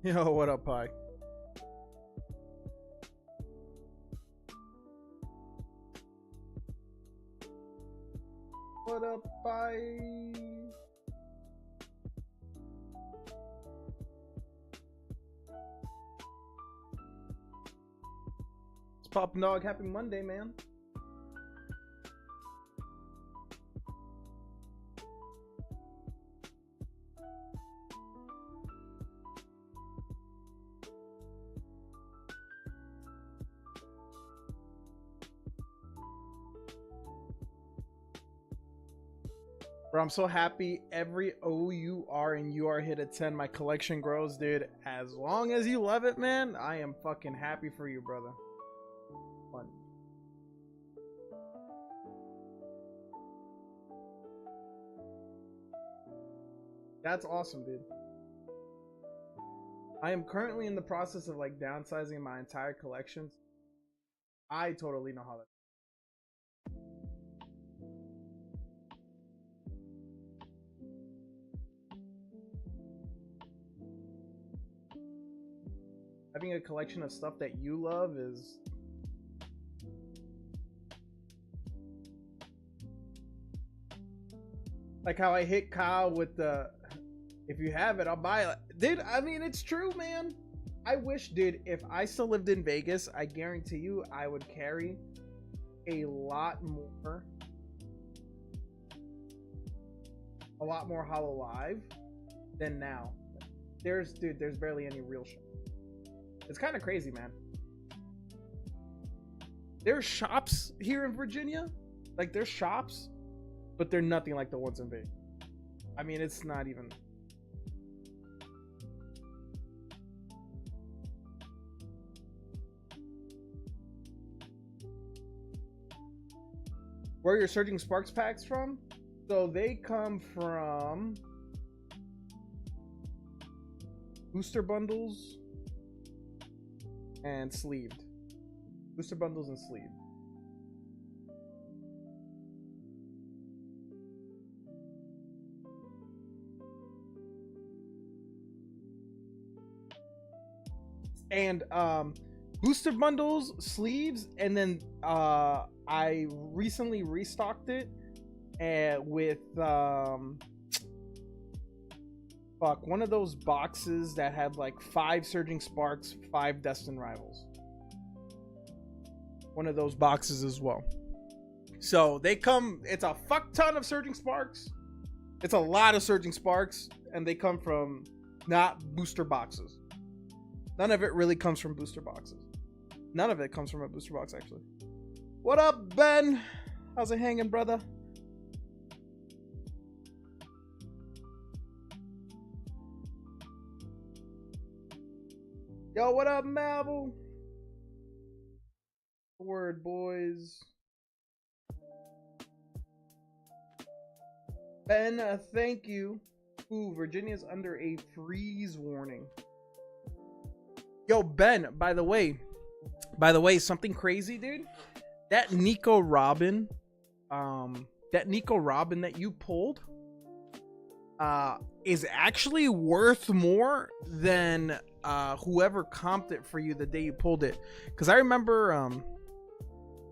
Yo, what up, Pi? What up, Pi? It's Poppin' Dog. Happy Monday, man. Bro, I'm so happy every OUR and UR hit a 10. My collection grows, dude. As long as you love it, man, I am fucking happy for you, brother. Fun. That's awesome, dude. I am currently in the process of like downsizing my entire collections. I totally know how that. Having a collection of stuff that you love is like how I hit Kyle with the, if you have it, I'll buy it. Dude, I mean, it's true, man. I wish, dude, if I still lived in Vegas, I guarantee you I would carry a lot more Hololive than now. Dude, there's barely any real shit. It's kind of crazy, man. There's shops here in Virginia. Like, there's shops, but they're nothing like the ones in Vegas. I mean, it's not even. Where are your Surging Sparks packs from? So they come from booster bundles and sleeved. Booster bundles and sleeved. And booster bundles, sleeves, and then I recently restocked it with one of those boxes that had like 5 Surging Sparks, 5 Destined Rivals. One of those boxes as well. So they come, it's a fuck ton of Surging Sparks. It's a lot of Surging Sparks, and they come from not booster boxes. None of it really comes from booster boxes. None of it comes from a booster box, actually. What up, Ben? How's it hanging, brother? Yo, what up, Mabel? Word, boys. Ben, thank you. Ooh, Virginia's under a freeze warning. Yo, Ben, by the way, something crazy, dude. That Nico Robin that you pulled is actually worth more than whoever comped it for you the day you pulled it. Because I remember,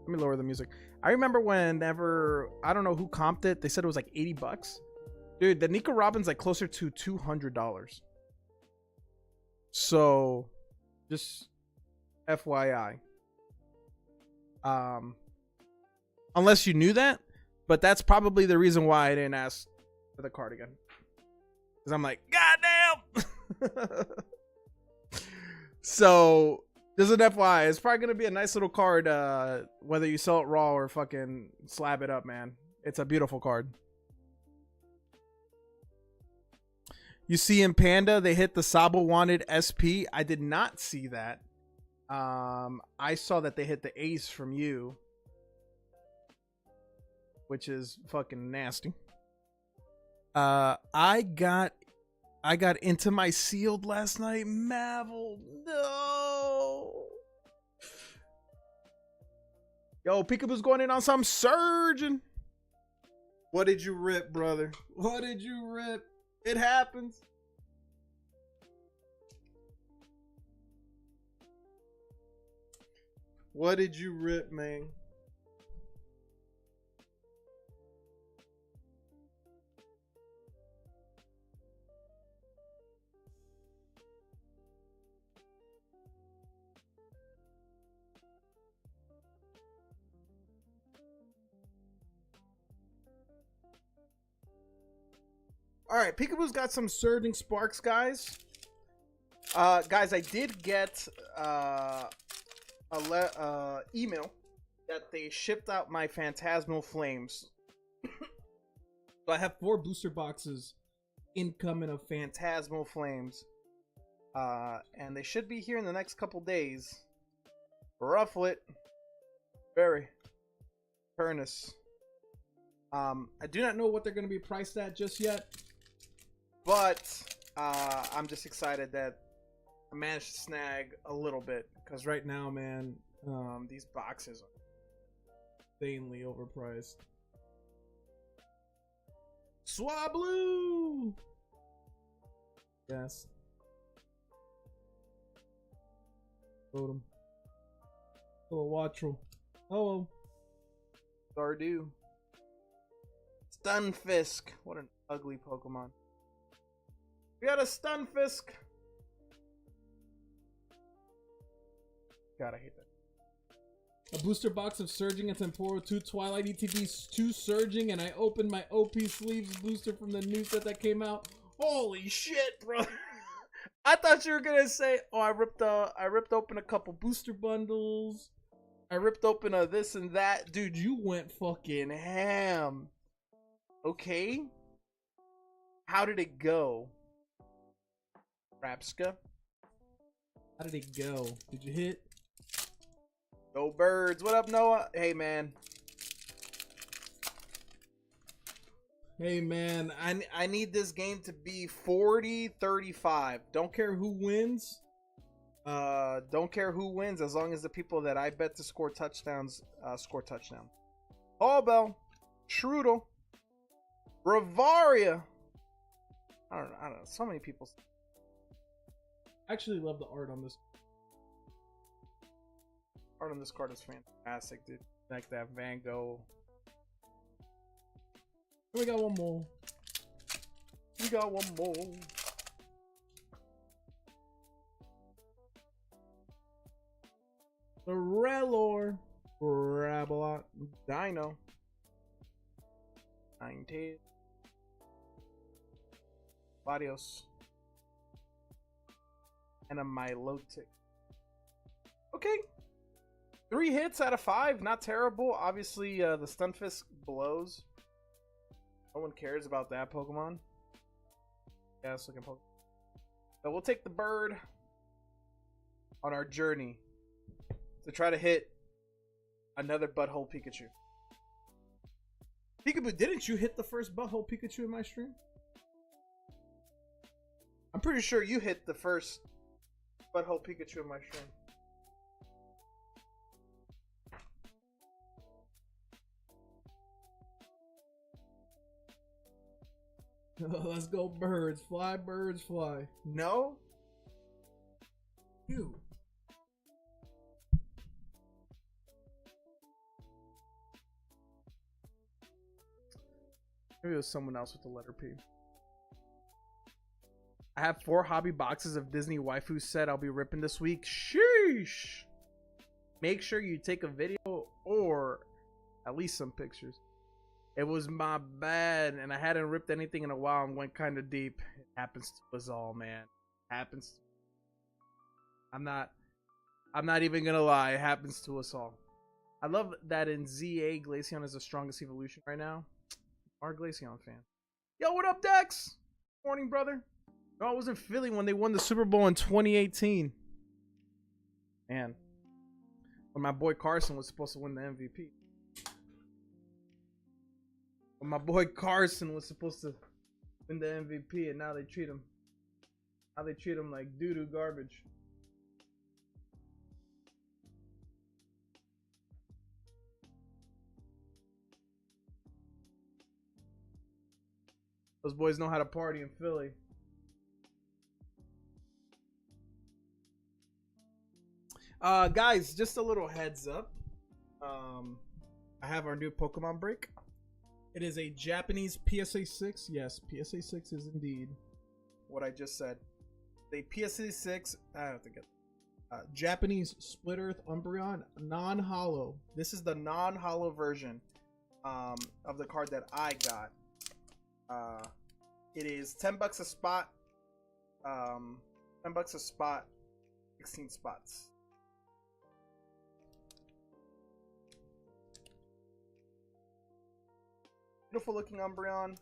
let me lower the music. I remember whenever, I don't know who comped it, they said it was like $80. Dude, the Nico Robin's like closer to $200. So, just FYI. Unless you knew that, but that's probably the reason why I didn't ask for the card again. Because I'm like, goddamn! So, just an FYI, it's probably going to be a nice little card, whether you sell it raw or fucking slab it up, man. It's a beautiful card. You see in Panda, they hit the Sabo Wanted SP. I did not see that. I saw that they hit the Ace from you, which is fucking nasty. I got into my sealed last night. Mavel, no. Yo, Peekaboo's going in on some surgeon. What did you rip, brother? What did you rip? It happens. What did you rip, man? All right, Peekaboo's got some surging sparks, guys. Guys, I did get email that they shipped out my Phantasmal Flames. So I have 4 booster boxes incoming of Phantasmal Flames. And they should be here in the next couple days. Rufflet. Very. Furnace. I do not know what they're going to be priced at just yet. But I'm just excited that I managed to snag a little bit. Because right now, man, these boxes are insanely overpriced. Swablu! Yes. Totem. Hello, Wattrel. Hello. Stardew. Stunfisk. What an ugly Pokemon. We got a Stunfisk. God, I hate that. A booster box of Surging and Temporal 2 Twilight ETB 2 Surging, and I opened my OP Sleeves booster from the new set that came out. Holy shit, bro. I thought you were gonna say, oh, I ripped open a couple booster bundles. I ripped open a this and that. Dude, you went fucking ham. Okay. How did it go? Rapska. How did it go? Did you hit? Go Birds. What up, Noah? Hey, man. Hey, man. I need this game to be 40-35. Don't care who wins. Don't care who wins as long as the people that I bet to score touchdowns score touchdowns. Hallbell. Strudel. Bravaria. I don't know. So many people. I actually love the art on this. Art on this card is fantastic, dude. Like that Van Gogh. We got one more. We got one more. The Relor. Rabalot. Dino. Ninetales. Latios. And a Milotic. Okay. 3 hits out of 5. Not terrible. Obviously, the Stunfisk blows. No one cares about that Pokemon. Yeah, it's looking Pokemon. So we'll take the bird on our journey to try to hit another Butthole Pikachu. Peekaboo, didn't you hit the first Butthole Pikachu in my stream? I'm pretty sure you hit the first Butthole Pikachu in my stream. Let's go, birds. Fly, birds, fly. No? You. Maybe it was someone else with the letter P. I have 4 hobby boxes of Disney waifu set I'll be ripping this week. Sheesh! Make sure you take a video or at least some pictures. It was my bad, and I hadn't ripped anything in a while and went kind of deep. It happens to us all, man. It happens. I'm not even gonna lie. It happens to us all. I love that in ZA, Glaceon is the strongest evolution right now. Our Glaceon fan. Yo, what up, Dex? Morning, brother. No, I was in Philly when they won the Super Bowl in 2018. Man, when my boy Carson was supposed to win the MVP. When my boy Carson was supposed to win the MVP, and now they treat him. Now they treat him like doo-doo garbage. Those boys know how to party in Philly. Guys, just a little heads up. I have our new Pokemon break. It is a Japanese PSA 6. Yes, PSA 6 is indeed what I just said. The PSA 6, I have to get Japanese Split Earth Umbreon non-holo. This is the non-holo version of the card that I got. It is $10 a spot. 10 bucks a spot, 16 spots. Beautiful looking Umbreon.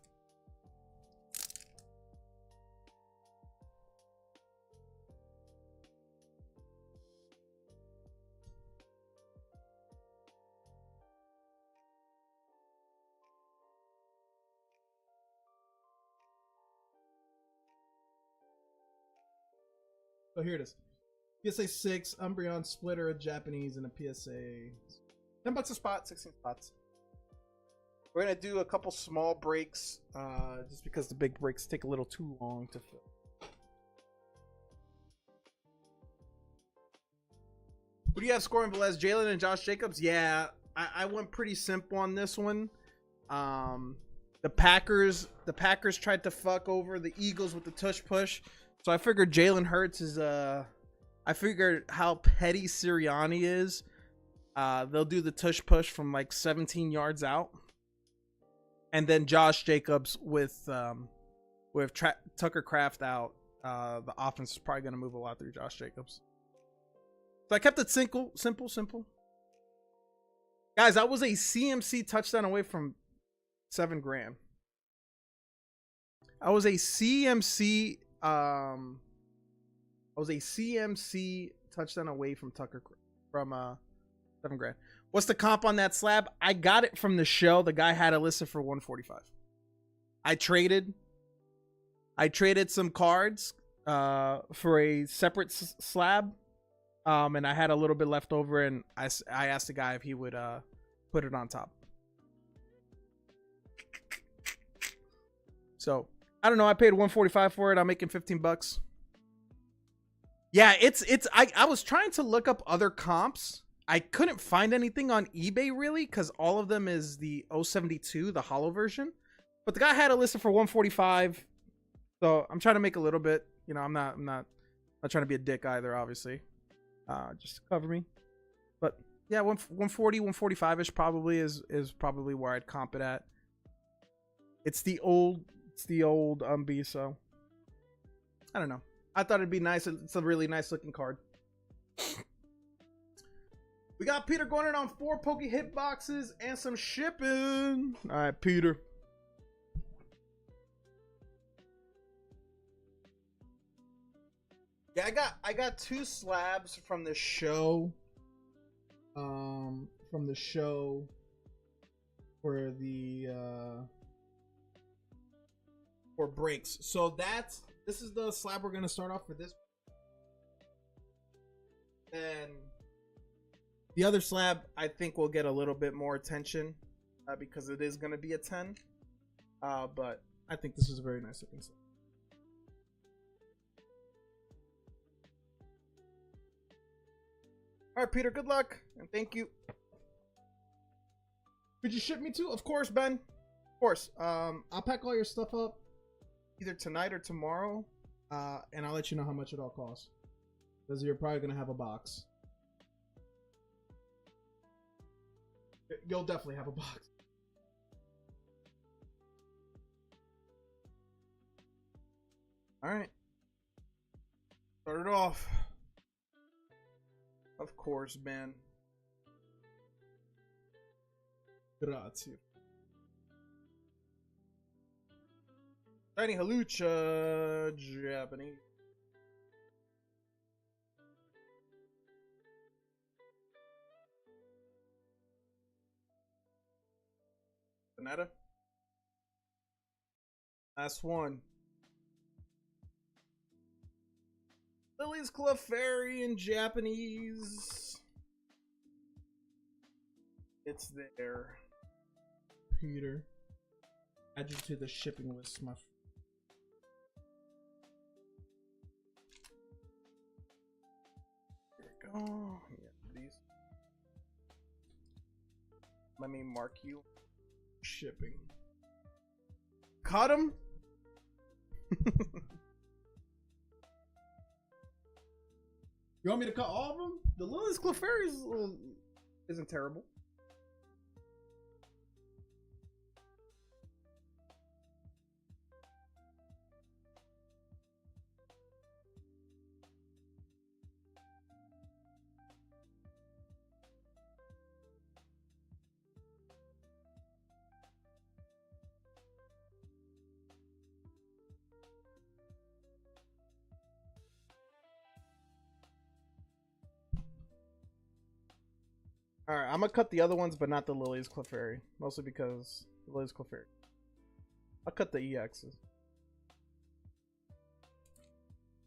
So here it is. PSA 6, Umbreon, Splitter, a Japanese, and a PSA. 10 bucks a spot, 16 spots. We're going to do a couple small breaks, just because the big breaks take a little too long to fill. Who do you have scoring, Velez? Jalen and Josh Jacobs? Yeah, I went pretty simple on this one. The Packers tried to fuck over the Eagles with the tush push. So I figured Jalen Hurts is I figured how petty Sirianni is. They'll do the tush push from like 17 yards out. And then Josh Jacobs with Tucker Kraft out, the offense is probably going to move a lot through Josh Jacobs. So I kept it simple. Guys, I was a CMC touchdown away from $7,000. I was a CMC touchdown away from $7,000. What's the comp on that slab? I got it from the show. The guy had it listed for 145. I traded some cards for a separate slab, and I had a little bit left over, and I asked the guy if he would put it on top. So I don't know. I paid 145 for it. I'm making 15 bucks. Yeah, I was trying to look up other comps. I couldn't find anything on eBay really, because all of them is the 072, the holo version. But the guy had it listed for 145. So I'm trying to make a little bit. You know, I'm not trying to be a dick either, obviously. Just to cover me. But yeah, 140, 145-ish probably is probably where I'd comp it at. It's the old B, so I don't know. I thought it'd be nice. It's a really nice looking card. We got Peter going in on 4 Poke Hitboxes and some shipping. All right, Peter. Yeah, I got 2 slabs from the show. For breaks. So this is the slab we're gonna start off for this. And the other slab, I think, will get a little bit more attention because it is going to be a 10. But I think this is a very nice looking slab. All right, Peter, good luck. And thank you. Could you ship me too? Of course, Ben. Of course. I'll pack all your stuff up either tonight or tomorrow. And I'll let you know how much it all costs. Because you're probably going to have a box. You'll definitely have a box. All right. Start it off. Of course, man. Grazie. Tiny Halucha, Japanese. Banana. Last one. Lily's Clefairy in Japanese. It's there. Peter. Add you to the shipping list, my friend. Here we go. Let me mark you. Shipping. Cut them. You want me to cut all of them? The Lilies Clefairy isn't terrible. All right, I'm gonna cut the other ones, but not the Lilies Clefairy, mostly because the Lilies Clefairy. I'll cut the EXs.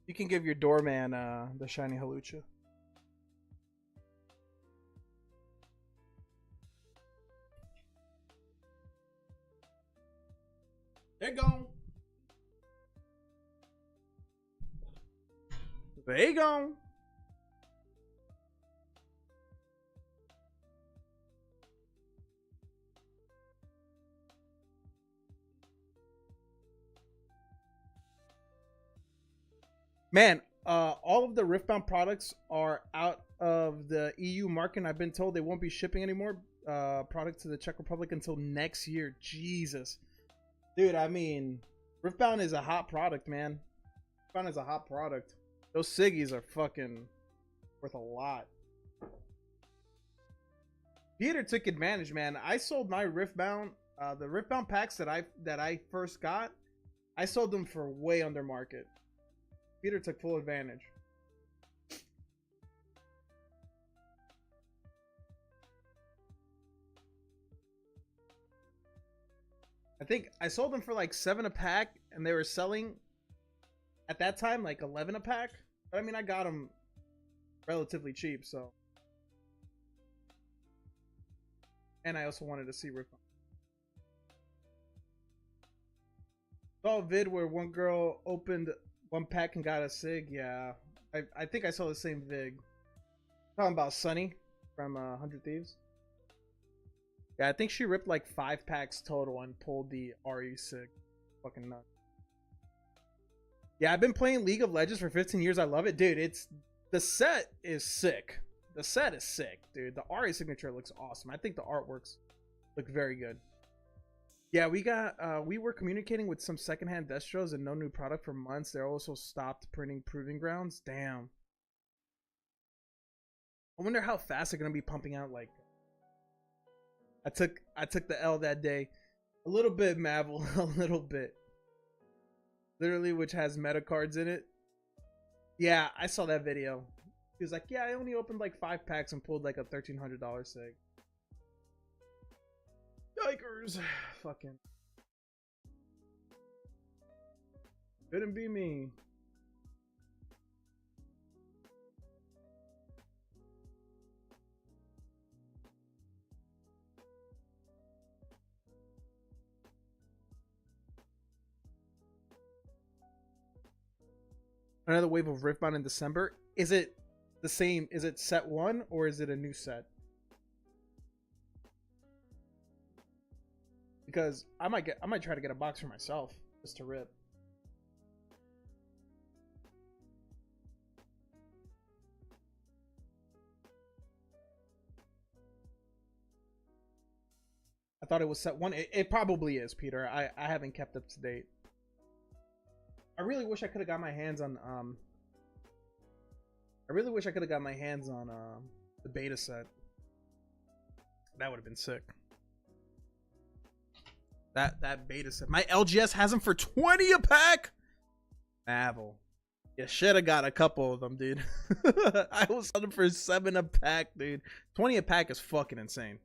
You can give your doorman the shiny Halucha. There you go. There you go. Man, all of the Riftbound products are out of the EU market, and I've been told they won't be shipping anymore product to the Czech Republic until next year. Jesus. Dude, I mean, Riftbound is a hot product, man. Riftbound is a hot product. Those Siggies are fucking worth a lot. Peter took advantage, man. I sold my Riftbound, the Riftbound packs that I first got, I sold them for way under market. Peter took full advantage. I think I sold them for like 7 a pack, and they were selling at that time like 11 a pack. But I mean, I got them relatively cheap, so. And I also wanted to see Rip. Saw a vid where one girl opened 1 pack and got a Sig. Yeah, I think I saw the same vid. Talking about Sunny from 100 Thieves. Yeah, I think she ripped like 5 packs total and pulled the RE Sig. Fucking nuts. Yeah, I've been playing League of Legends for 15 years. I love it, dude. The set is sick. The set is sick, dude. The RE signature looks awesome. I think the artworks look very good. Yeah, we were communicating with some secondhand destros and no new product for months. They also stopped printing Proving Grounds. Damn. I wonder how fast they're gonna be pumping out. Like, I took the L that day, a little bit, Mavel, a little bit. Literally, which has meta cards in it. Yeah, I saw that video. He was like, "Yeah, I only opened like 5 packs and pulled like a $1,300 Sig." Yikers. Fucking. Couldn't be me. Another wave of Riftbound in December. Is it the same? Is it set 1 or is it a new set? Because I might try to get a box for myself just to rip. I thought it was set 1. It probably is, Peter. I haven't kept up to date. I really wish I could have got my hands on the beta set. That would have been sick. That beta set. My LGS has them for 20 a pack. Mavel. You should have got a couple of them, dude. I was selling for 7 a pack, dude. 20 a pack is fucking insane.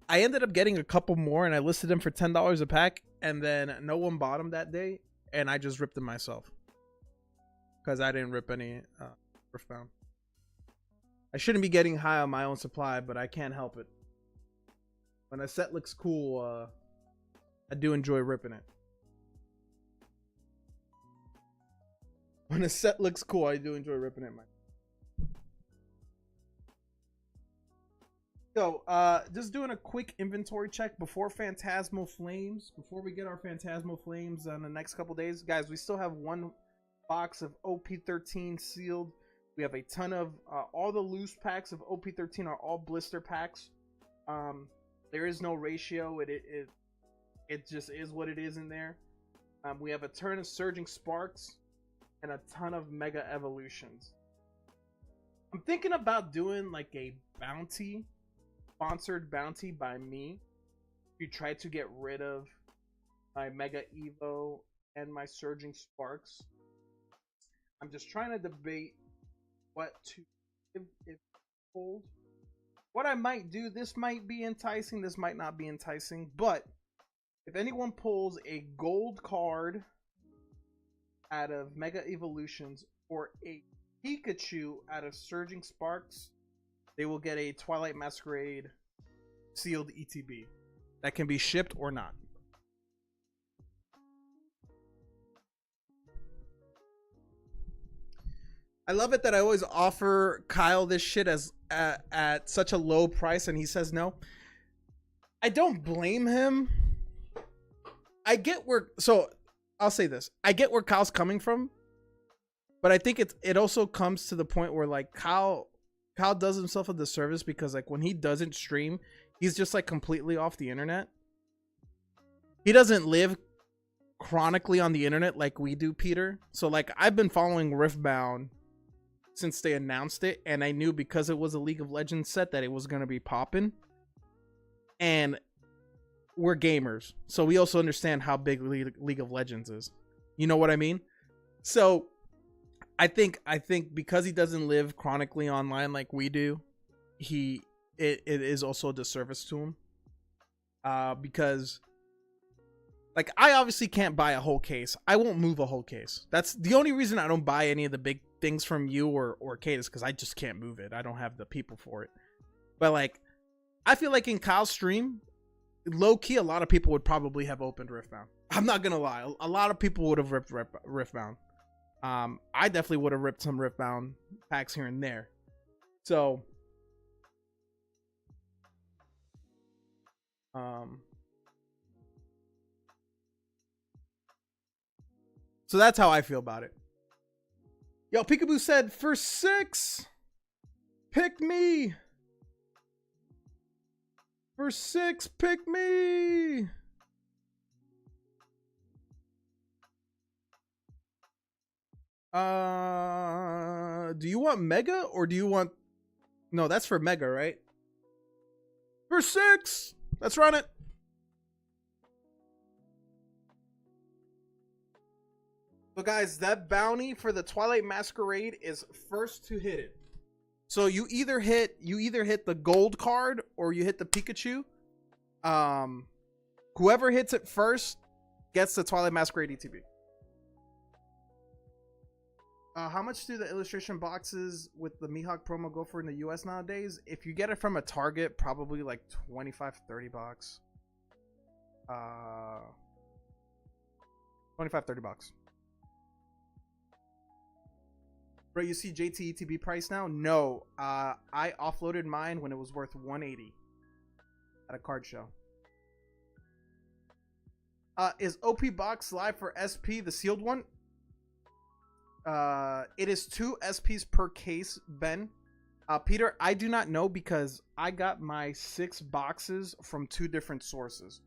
I ended up getting a couple more and I listed them for $10 a pack, and then no one bought them that day, and I just ripped them myself because I didn't rip any Riftbound. I shouldn't be getting high on my own supply, but I can't help it. When a set looks cool, I do enjoy ripping it. When a set looks cool, I do enjoy ripping it. So, just doing a quick inventory check before Phantasmal Flames. Before we get our Phantasmal Flames in the next couple days, guys, we still have one box of OP13 sealed. We have a ton of all the loose packs of OP13 are all blister packs. There is no ratio. It just is what it is in there. We have a ton of Surging Sparks and a ton of Mega Evolutions. I'm thinking about doing like a bounty. Sponsored bounty by me. You try to get rid of my Mega Evo and my Surging Sparks. I'm just trying to debate what to give if pulled. What I might do, this might be enticing, this might not be enticing, but if anyone pulls a gold card out of Mega Evolutions or a Pikachu out of Surging Sparks, they will get a Twilight Masquerade sealed ETB that can be shipped or not. I love it that I always offer Kyle this shit as at such a low price and he says no. I don't blame him. I get where, so I'll say this. I get where Kyle's coming from, but I think it also comes to the point where like Kyle does himself a disservice because like when he doesn't stream, he's just like completely off the internet. He doesn't live chronically on the internet like we do, Peter. So like I've been following Riftbound since they announced it, and I knew because it was a League of Legends set that it was going to be popping. And we're gamers, so we also understand how big League of Legends is. You know what I mean? So I think because he doesn't live chronically online like we do, it is also a disservice to him. Because like I obviously can't buy a whole case. I won't move a whole case. That's the only reason I don't buy any of the big things from you or Kate is because I just can't move it. I don't have the people for it. But like I feel like in Kyle's stream, low key, a lot of people would probably have opened Riftbound. I'm not gonna lie, a lot of people would have ripped Riftbound. I definitely would have ripped some Riftbound packs here and there. So, so that's how I feel about it. Yo, Peekaboo said, for 6, pick me. For 6, pick me. Do you want Mega or do you want... No, that's for Mega, right? For 6. Let's run it. So guys, that bounty for the Twilight Masquerade is first to hit it. So you either hit the gold card or you hit the Pikachu. Whoever hits it first gets the Twilight Masquerade ETB. How much do the illustration boxes with the Mihawk promo go for in the US nowadays? If you get it from a Target, probably like 25-30 bucks. 25-30 bucks. Bro, you see JT ETB price now? No. I offloaded mine when it was worth 180 at a card show. Is OP box live for SP, the sealed one? It is 2 SPs per case, Ben. Peter, I do not know because I got my 6 boxes from 2 different sources.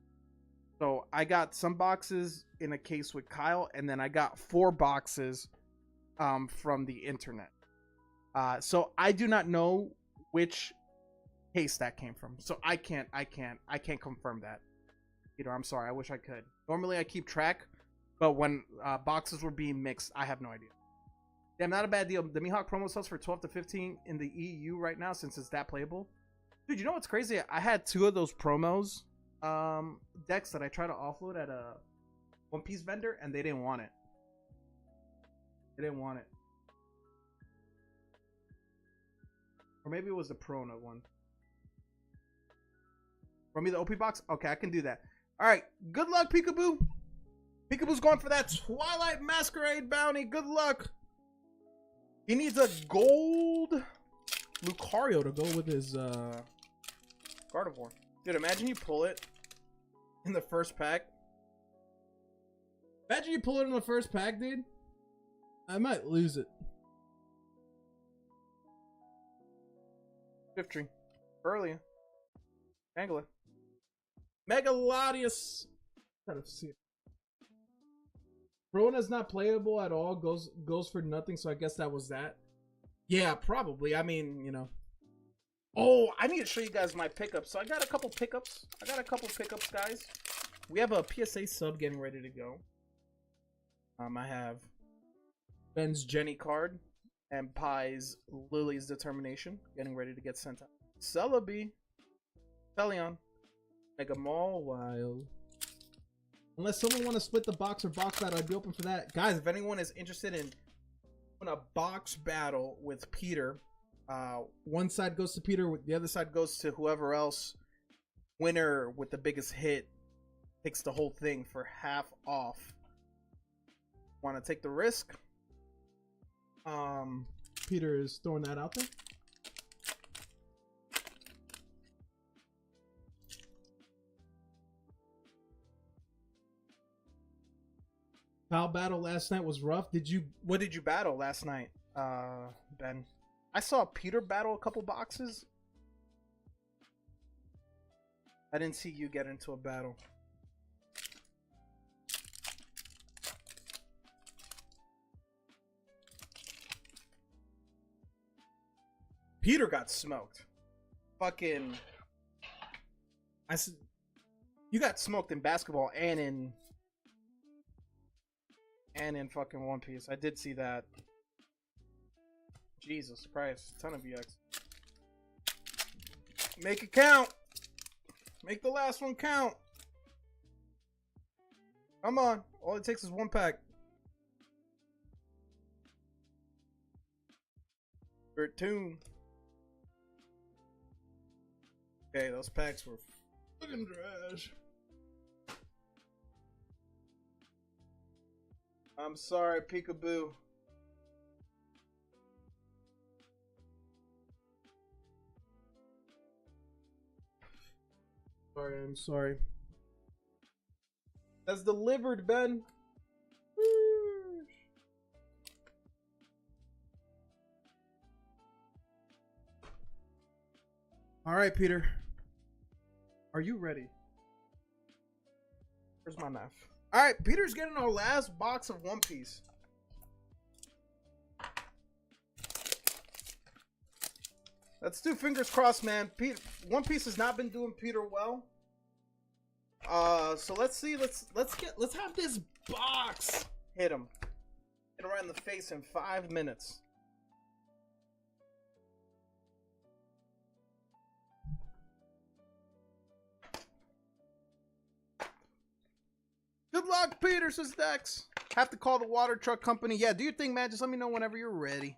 So I got some boxes in a case with Kyle, and then I got 4 boxes from the internet. So I do not know which case that came from. So I can't confirm that. Peter, I'm sorry. I wish I could. Normally I keep track, but when boxes were being mixed, I have no idea. Damn, not a bad deal. The Mihawk promo sells for 12 to 15 in the EU right now since it's that playable. Dude, you know what's crazy? I had 2 of those promos decks that I tried to offload at a One Piece vendor, and they didn't want it. They didn't want it. Or maybe it was the Prona one. Run me the OP box? Okay, I can do that. Alright, good luck, Peekaboo. Peekaboo's going for that Twilight Masquerade bounty. Good luck. He needs a gold Lucario to go with his Gardevoir. Dude, imagine you pull it in the first pack. Imagine you pull it in the first pack, dude. I might lose it. Shiftry. Earlier. Angler. Megalodius. Gotta see it. Rona's not playable at all. Goes for nothing. So I guess that was that. Yeah, probably. I mean, you know. Oh, I need to show you guys my pickups. So I got a couple pickups. Guys. We have a PSA sub getting ready to go. I have Ben's Jenny card and Pie's Lily's Determination getting ready to get sent out. Celebi. Celion. Mega Mall Wild. Unless someone want to split the box or box battle, I'd be open for that. Guys, if anyone is interested in a box battle with Peter, one side goes to Peter, the other side goes to whoever else. Winner with the biggest hit takes the whole thing for half off. Want to take the risk? Peter is throwing that out there. Pal battle last night was rough. What did you battle last night, Ben? I saw Peter battle a couple boxes. I didn't see you get into a battle. Peter got smoked. Fucking. I said, you got smoked in basketball and in fucking One Piece. I did see that. Jesus Christ, ton of EX. Make it count. Make the last one count. Come on. All it takes is one pack. Tune. Okay, those packs were fucking trash. I'm sorry, Peekaboo. Sorry, I'm sorry. That's delivered, Ben. All right, Peter. Are you ready? Where's my knife? All right, Peter's getting our last box of One Piece. Let's do fingers crossed, man. One Piece has not been doing Peter well. So let's see. Let's have this box hit him. Hit him right in the face in 5 minutes. Good luck, Peter, says Dex. Have to call the water truck company. Yeah, do your thing, man. Just let me know whenever you're ready.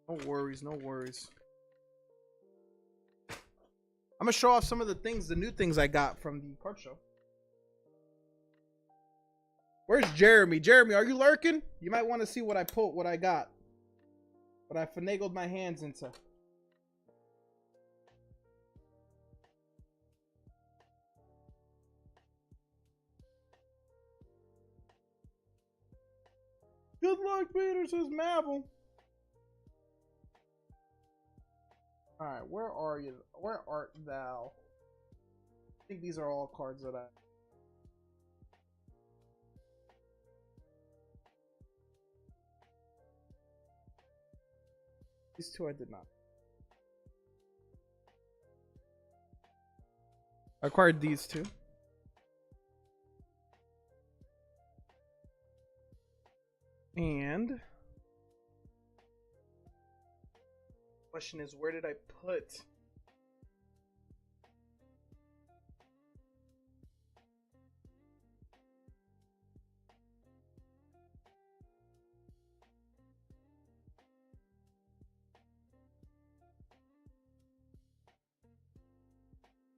No worries, no worries. I'm gonna show off some of the new things I got from the card show. Where's Jeremy? Jeremy, are you lurking? You might want to see what I pulled, what I got. What I finagled my hands into. Good luck, Peter, says Mabel. Alright, where are you? Where art thou? I think these are all cards that I... These two I did not. I acquired these two. And question is, where did I put?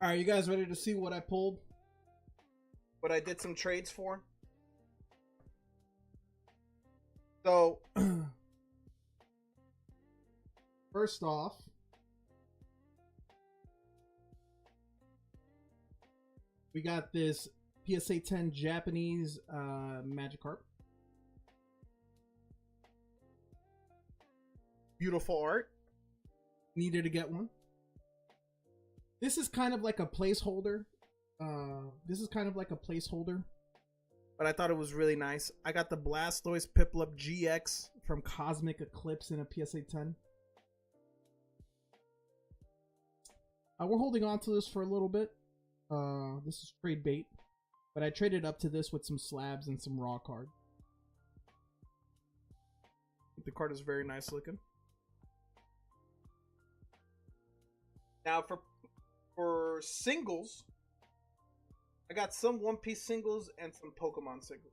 All right, you guys ready to see what I pulled? What I did some trades for? So, first off, We got this PSA 10 Japanese Magikarp. Beautiful art. Needed to get one. This is kind of like a placeholder. But I thought it was really nice. I got the Blastoise Piplup GX from Cosmic Eclipse in a PSA 10. We're holding on to this for a little bit. This is trade bait. But I traded up to this with some slabs and some raw card. The card is very nice looking. Now for singles, I got some One Piece singles and some Pokemon singles.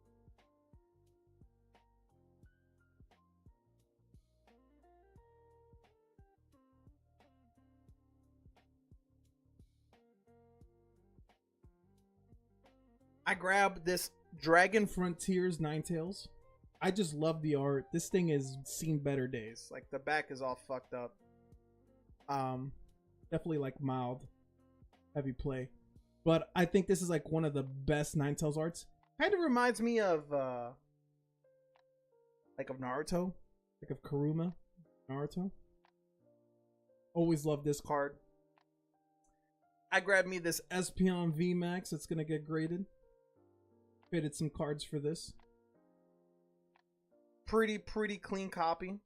I grabbed this Dragon Frontiers Ninetales. I just love the art. This thing has seen better days. Like the back is all fucked up. Definitely like mild, heavy play. But I think this is like one of the best Ninetales arts. Kind of reminds me of like of Naruto. Like of Kuruma. Naruto. Always love this card. I grabbed me this Espeon VMAX. It's gonna get graded. Fitted some cards for this. Pretty clean copy.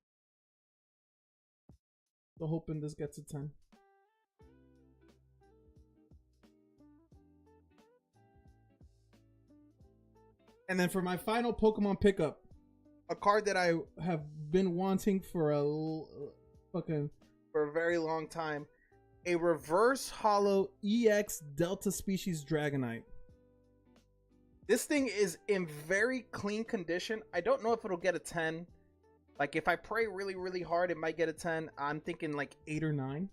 So hoping this gets a 10. And then for my final Pokemon pickup, a card that I have been wanting for for a very long time, a reverse holo EX Delta Species Dragonite. This thing is in very clean condition. I don't know if it'll get a 10. Like if I pray really hard, it might get a 10. I'm thinking like 8 or 9.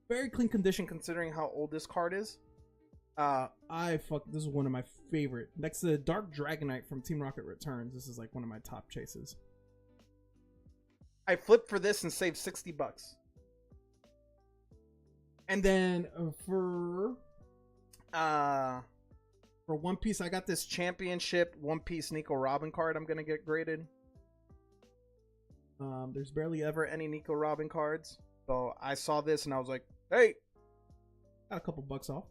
Very clean condition considering how old this card is. This is one of my favorite. Next to the Dark Dragonite from Team Rocket Returns, this is like one of my top chases. I flipped for this and saved $60. And then for One Piece, I got this Championship One Piece Nico Robin card I'm gonna get graded. There's barely ever any Nico Robin cards, so I saw this and I was like, hey, got a couple bucks off.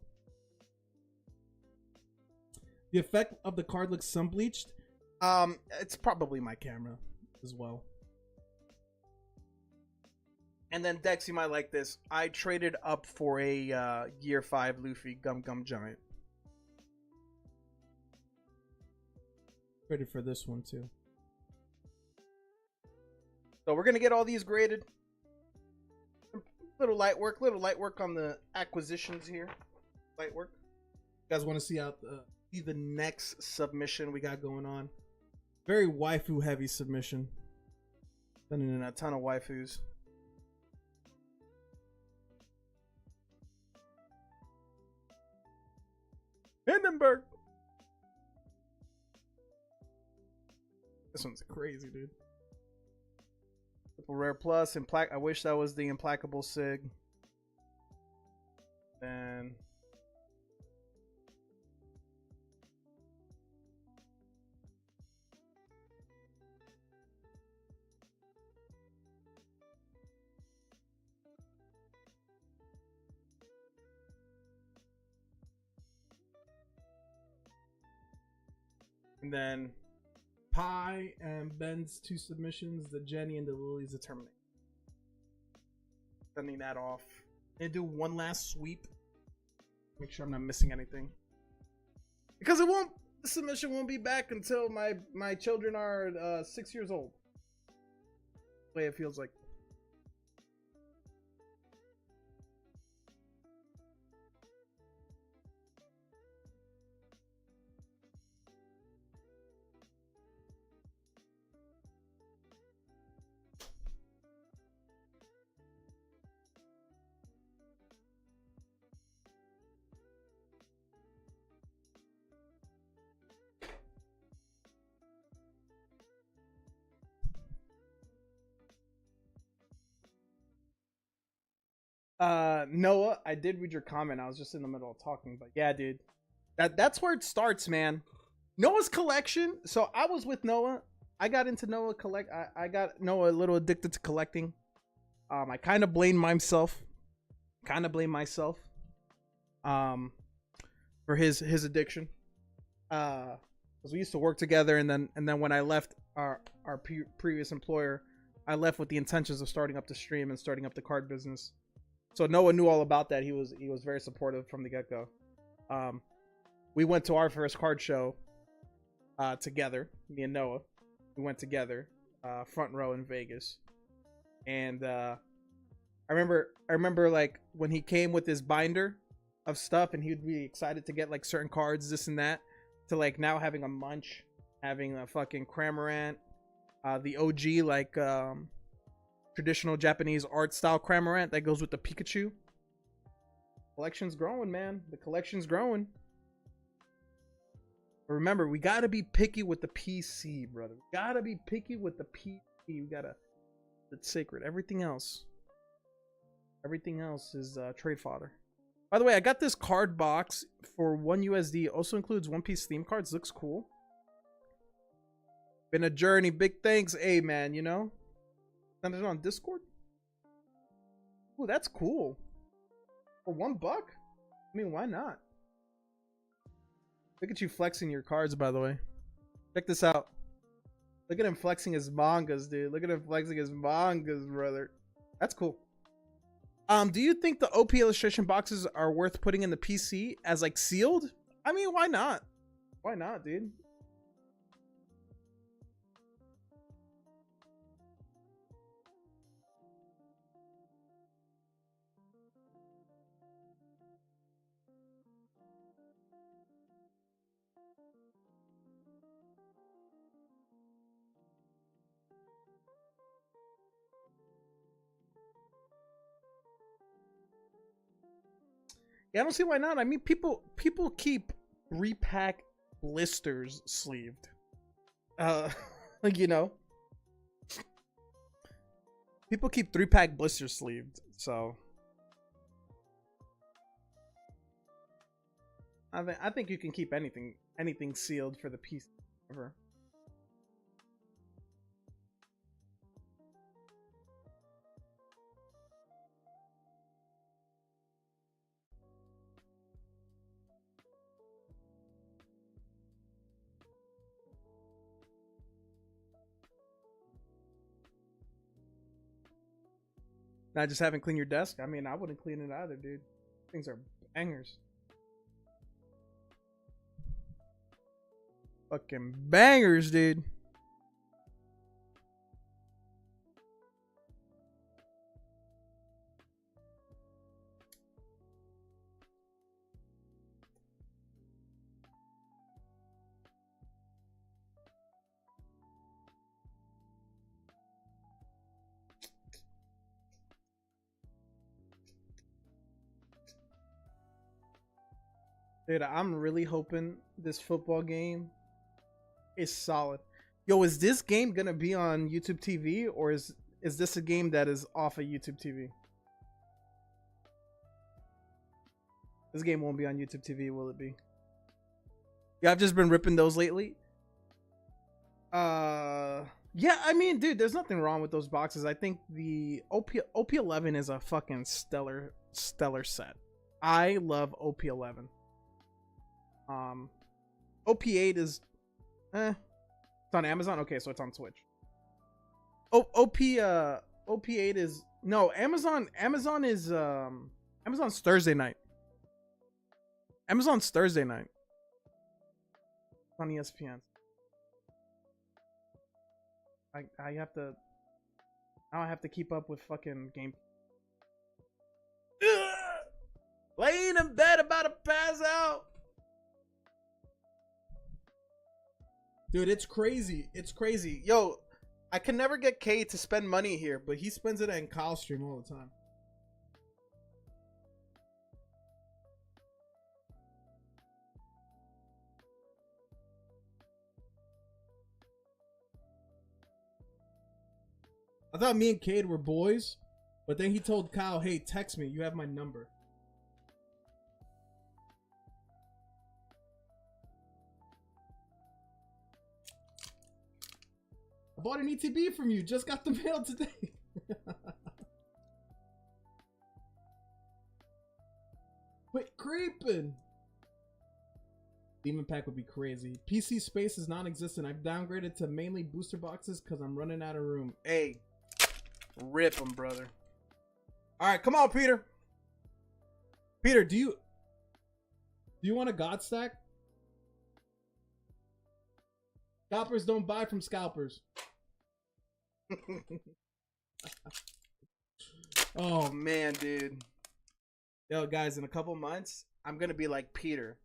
The effect of the card looks sun bleached. It's probably my camera as well. And then Dex, you might like this. I traded up for a Year 5 Luffy Gum Gum Giant. Traded for this one too. So we're gonna get all these graded. Little light work on the acquisitions here. Light work. You guys want to see the next submission we got going on? Very waifu heavy submission. Sending in a ton of waifus. Hindenburg. This one's crazy, dude. Triple Rare Plus. I wish that was the Implacable Sig. And then Pi and Ben's 2 submissions, the Jenny and the Lily's Determinate. Sending that off. And do one last sweep. Make sure I'm not missing anything. Because the submission won't be back until my children are 6 years old. The way it feels like. Noah, I did read your comment. I was just in the middle of talking, but yeah, dude. That's where it starts, man. Noah's collection. So I was with Noah. I got into Noah I got Noah a little addicted to collecting. I kind of blame myself. For his addiction. Because we used to work together, and then when I left our previous employer, I left with the intentions of starting up the stream and starting up the card business. So Noah knew all about that. He was very supportive from the get-go. We went to our first card show together, me and Noah. We went together, front row in Vegas. And I remember like when he came with his binder of stuff, and he'd be excited to get like certain cards, this and that, to like now having a munch, having a fucking Cramorant, the OG like traditional Japanese art style Cramorant that goes with the Pikachu. Collection's growing, man. The collection's growing. But remember, we gotta be picky with the PC, brother. We gotta be picky with the PC. We gotta. It's sacred. Everything else is trade fodder. By the way, I got this card box for $1 USD. Also includes One Piece theme cards. Looks cool. Been a journey. Big thanks. Hey, man, you know? Send it on Discord? Ooh, that's cool. For $1? I mean, why not? Look at you flexing your cards, by the way. Check this out. Look at him flexing his mangas, dude. Look at him flexing his mangas, brother. That's cool. Do you think the OP illustration boxes are worth putting in the PC as like sealed? I mean, why not? Why not, dude? Yeah, I don't see why not. I mean, people keep 3-pack blisters sleeved. Like, you know, people keep 3-pack blisters sleeved. So I think you can keep anything sealed for the piece ever. Not just having clean your desk. I mean, I wouldn't clean it either, dude. Things are bangers. Fucking bangers, dude. Dude, I'm really hoping this football game is solid. Yo, is this game gonna be on YouTube TV, or is this a game that is off of YouTube TV? This game won't be on YouTube TV, will it be? Yeah, I've just been ripping those lately. Yeah, I mean, dude, there's nothing wrong with those boxes. I think the OP11 is a fucking stellar set. I love OP11. OP8 is it's on Amazon. Okay, so it's on Twitch. OP8 is no Amazon is Amazon's Thursday night. Amazon's Thursday night. It's on ESPN. I have to now I have to keep up with fucking game. Laying in bed about to pass out. Dude, it's crazy. It's crazy. Yo, I can never get K to spend money here, but he spends it in Kyle stream all the time. I thought me and Cade were boys, But then he told Kyle, hey, text me. You have my number. I bought an ETB from you. Just got the mail today. Quit creeping. Demon pack would be crazy. PC space is non-existent. I've downgraded to mainly booster boxes because I'm running out of room. Hey, rip them, brother. All right, come on, Peter. Peter, do you want a god stack? Scalpers don't buy from scalpers. Oh man, dude. Yo, guys, in a couple months, I'm gonna be like Peter,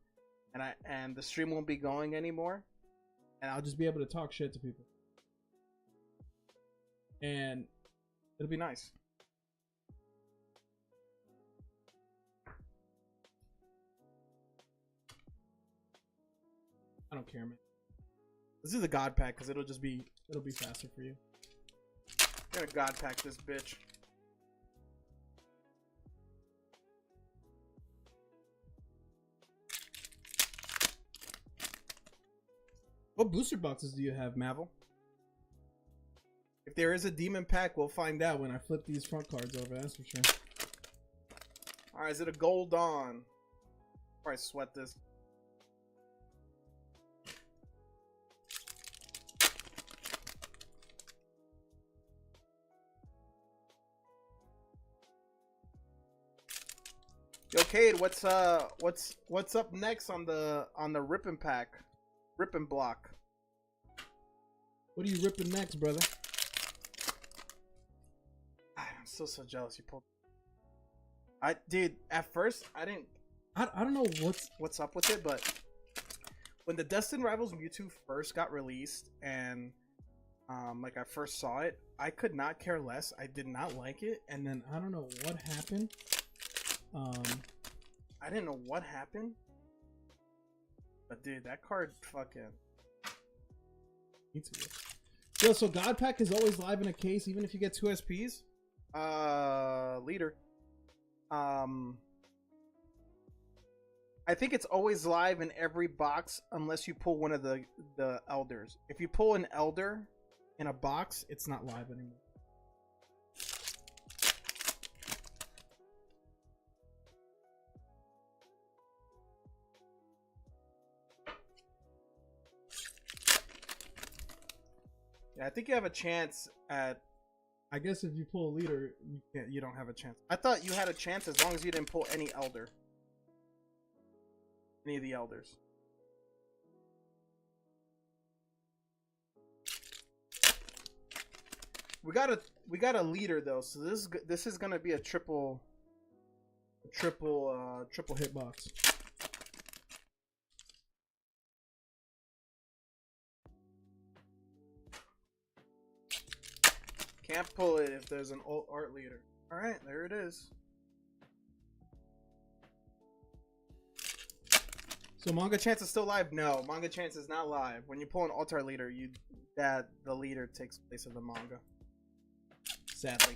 and the stream won't be going anymore, and I'll just be able to talk shit to people, and it'll be nice. I don't care, man. This is the god pack because it'll be faster for you. I'm gonna god pack this bitch. What booster boxes do you have, Mavel? If there is a demon pack, we'll find out when I flip these front cards over, that's for sure. Alright, is it a gold on? Probably sweat this. Yo, Cade, what's up next on the ripping pack? Ripping block. What are you ripping next, brother? I'm still so jealous you pulled. Dude, at first I don't know what's up with it, but when the Destined Rivals Mewtwo first got released and like I first saw it, I could not care less. I did not like it, and then I don't know what happened. I didn't know what happened. But dude, that card fucking. Me too. Yo, so God Pack is always live in a case, even if you get 2 SPs? Leader. I think it's always live in every box unless you pull one of the elders. If you pull an elder in a box, it's not live anymore. Yeah, I think you have a chance at. I guess if you pull a leader, You don't have a chance. I thought you had a chance as long as you didn't pull any elder. Any of the elders. We got a leader though, so this is gonna be a triple hitbox. Can't pull it if there's an alt art leader. All right, there it is. So Manga Chance is still live? No, Manga Chance is not live. When you pull an alt art leader, the leader takes place of the manga. Sadly,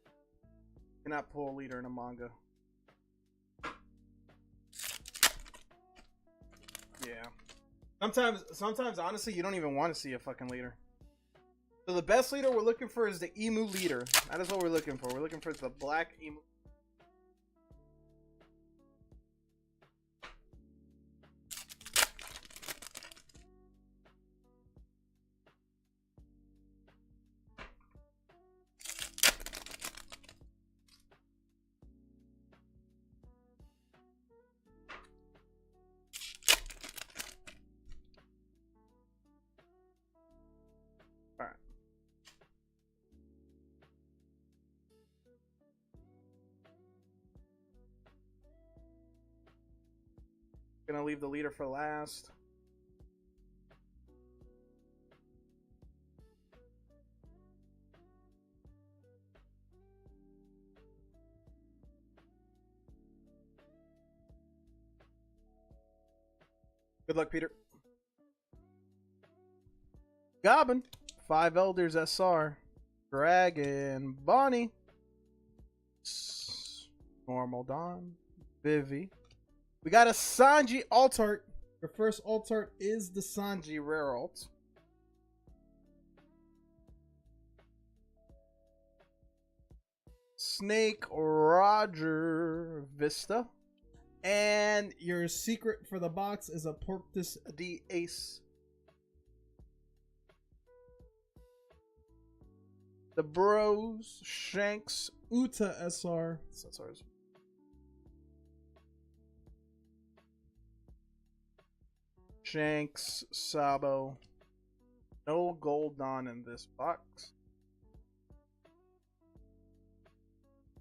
you cannot pull a leader in a manga. Yeah. Sometimes honestly, you don't even want to see a fucking leader. So the best leader we're looking for is the Emu leader. That is what we're looking for. We're looking for the black Emu. Gonna leave the leader for last. Good luck, Peter. Gobbin. 5 elders SR. Dragon Bonnie. Normal Dawn. Vivi. We got a Sanji alt art. Your first alt art is the Sanji rare alt. Snake Roger Vista. And your secret for the box is a Portus D Ace. The Bros, Shanks, Uta SR. that's ours. Shanks, Sabo. No gold on in this box.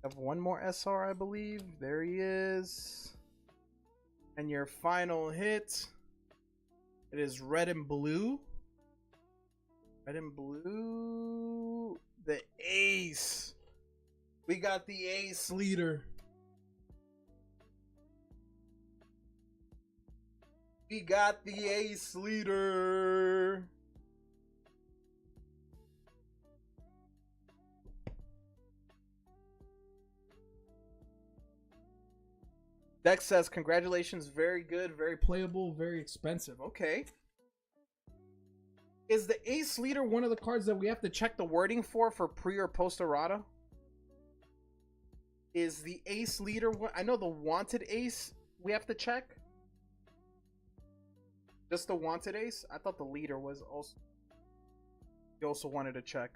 Have one more SR, I believe. There he is. And your final hit. It is red and blue. Red and blue. The ace. We got the ace leader. We got the ace leader. Dex says, congratulations, very good, very playable, very expensive. Okay. Is the ace leader one of the cards that we have to check the wording for pre or post errata? Is the ace leader one? I know the wanted ace we have to check. Just the wanted ace? I thought the leader was also. You also wanted to check.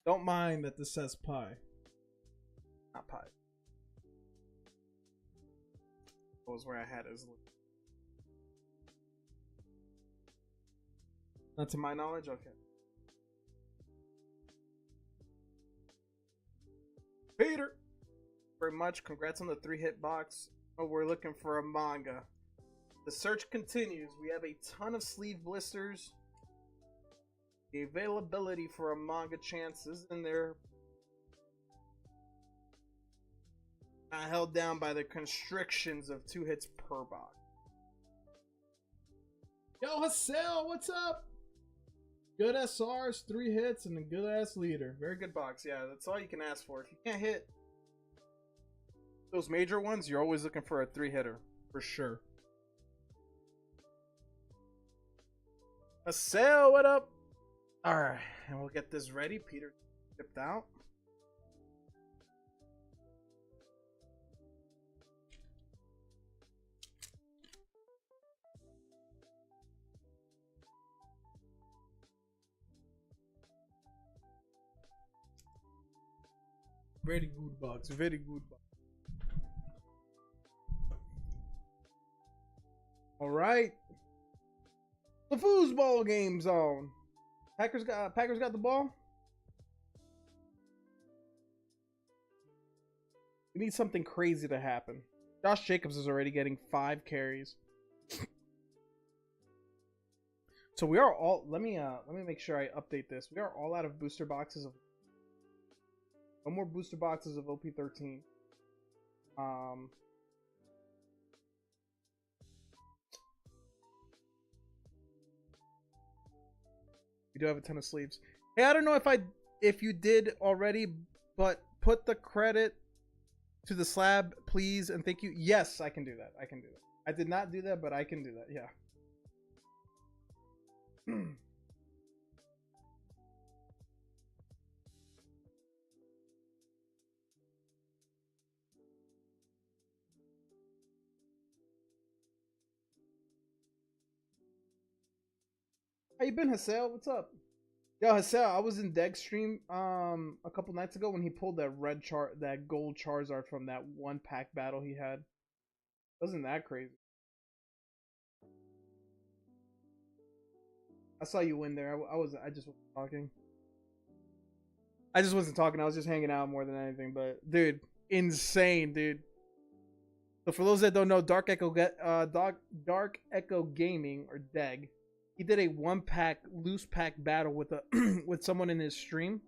Don't mind that this says pie. Not pie. That was where I had his. Not to my knowledge? Okay. Peter! Very much. Congrats on the 3-hit box. Oh, we're looking for a manga. The search continues. We have a ton of sleeve blisters. The availability for a manga chance is in there. Not held down by the constrictions of 2 hits per box. Yo, Hassel, what's up? Good SRs, 3 hits, and a good ass leader. Very good box, yeah. That's all you can ask for. If you can't hit those major ones, you're always looking for a 3-hitter. For sure. Hassel, what up? Alright, and we'll get this ready. Peter shipped out. Very good box. Very good box. Alright. The foosball game zone. Packers got the ball. We need something crazy to happen. Josh Jacobs is already getting 5 carries. So we are all let me make sure I update this. We are all out of booster boxes of no more booster boxes of OP13. We do have a ton of sleeves. Hey, I don't know if you did already, but put the credit to the slab, please, and thank you. Yes, I can do that. I can do that. I did not do that, but I can do that. Yeah. How you been, Hassel? What's up? Yo, Hassel, I was in Deg's stream a couple nights ago when he pulled that gold Charizard from that 1-pack battle he had. Wasn't that crazy? I saw you in there. I just wasn't talking. I just wasn't talking. I was just hanging out more than anything. But dude, insane, dude. So for those that don't know, Dark Echo Gaming, or Deg, he did a 1-pack loose pack battle with with someone in his stream,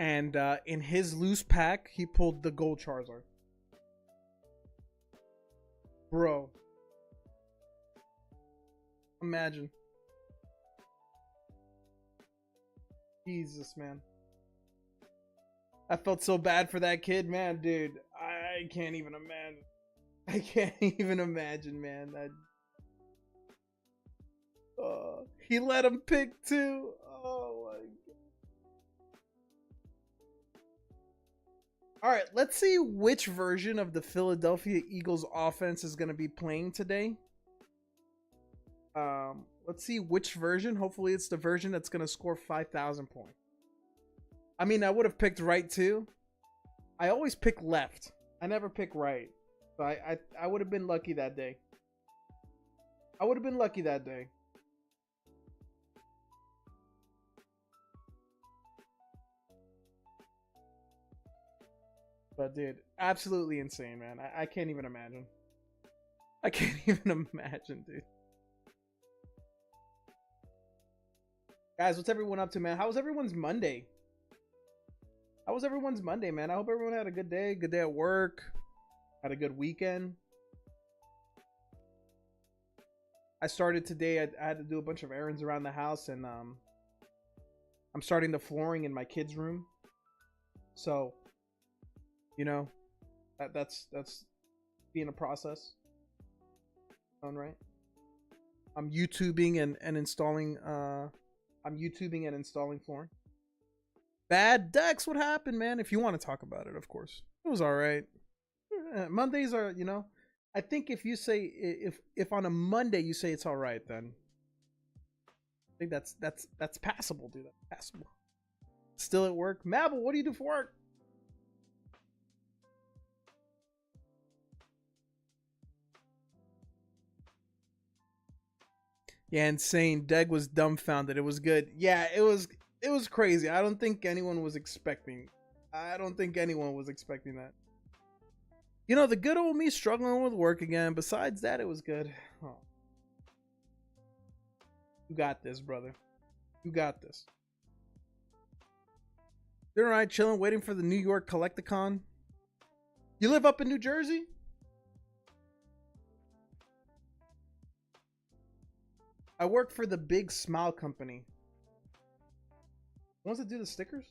and in his loose pack he pulled the gold Charizard. Bro, imagine. Jesus, man. I felt so bad for that kid, man, dude. I can't even imagine. I can't even imagine, man. He let him pick too. Oh my god. All right, let's see which version of the Philadelphia Eagles offense is going to be playing today. Let's see which version. Hopefully it's the version that's going to score 5,000 points. I mean, I would have picked right too. I always pick left. I never pick right. So I would have been lucky that day. I would have been lucky that day. But dude, absolutely insane, man. I can't even imagine. I can't even imagine, dude. Guys, what's everyone up to, man? How was everyone's Monday? How was everyone's Monday, man? I hope everyone had a good day at work, had a good weekend. I started today. I had to do a bunch of errands around the house, and I'm starting the flooring in my kids' room. So, you know, that's being a process. All right. I'm YouTubing and installing. I'm YouTubing and installing flooring. Bad Dex, what happened, man? If you want to talk about it, of course. It was all right. Mondays are, you know, I think if you say if on a Monday you say it's all right, then I think that's passable, dude. That's passable. Still at work, Mabel. What do you do for work? Yeah, insane. Deg was dumbfounded. It was good. Yeah, it was crazy. I don't think anyone was expecting. I don't think anyone was expecting that. You know, the good old me struggling with work again. Besides that, it was good. Oh. You got this, brother. You got this. Doing all right, chilling, waiting for the New York Collecticon. You live up in New Jersey? I work for the Big Smile Company. Wants to do the stickers?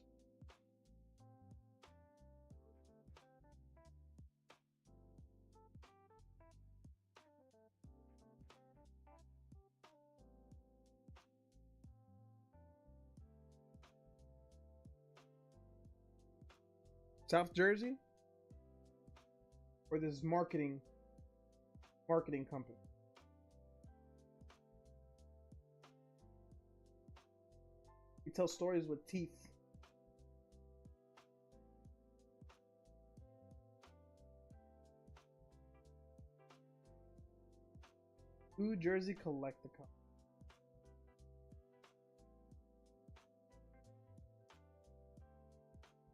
South Jersey? Or this marketing company? You tell stories with teeth. New Jersey Collecticon.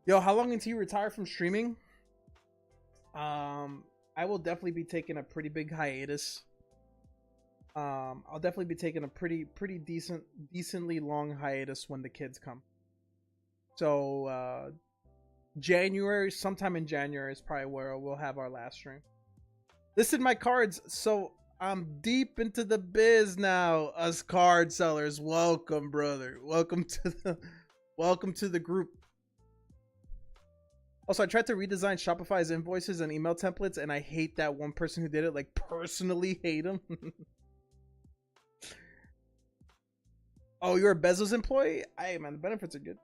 Yo, how long until you retire from streaming? I will definitely be taking a pretty big hiatus. I'll definitely be taking a pretty decently long hiatus when the kids come. So January, sometime in January is probably where we'll have our last stream. Listed my cards, so I'm deep into the biz now. Us card sellers, welcome, brother. Welcome to the group. Also, I tried to redesign Shopify's invoices and email templates, and I hate that one person who did it. Like, personally hate him. Oh, you're a Bezos employee? Hey, man, the benefits are good.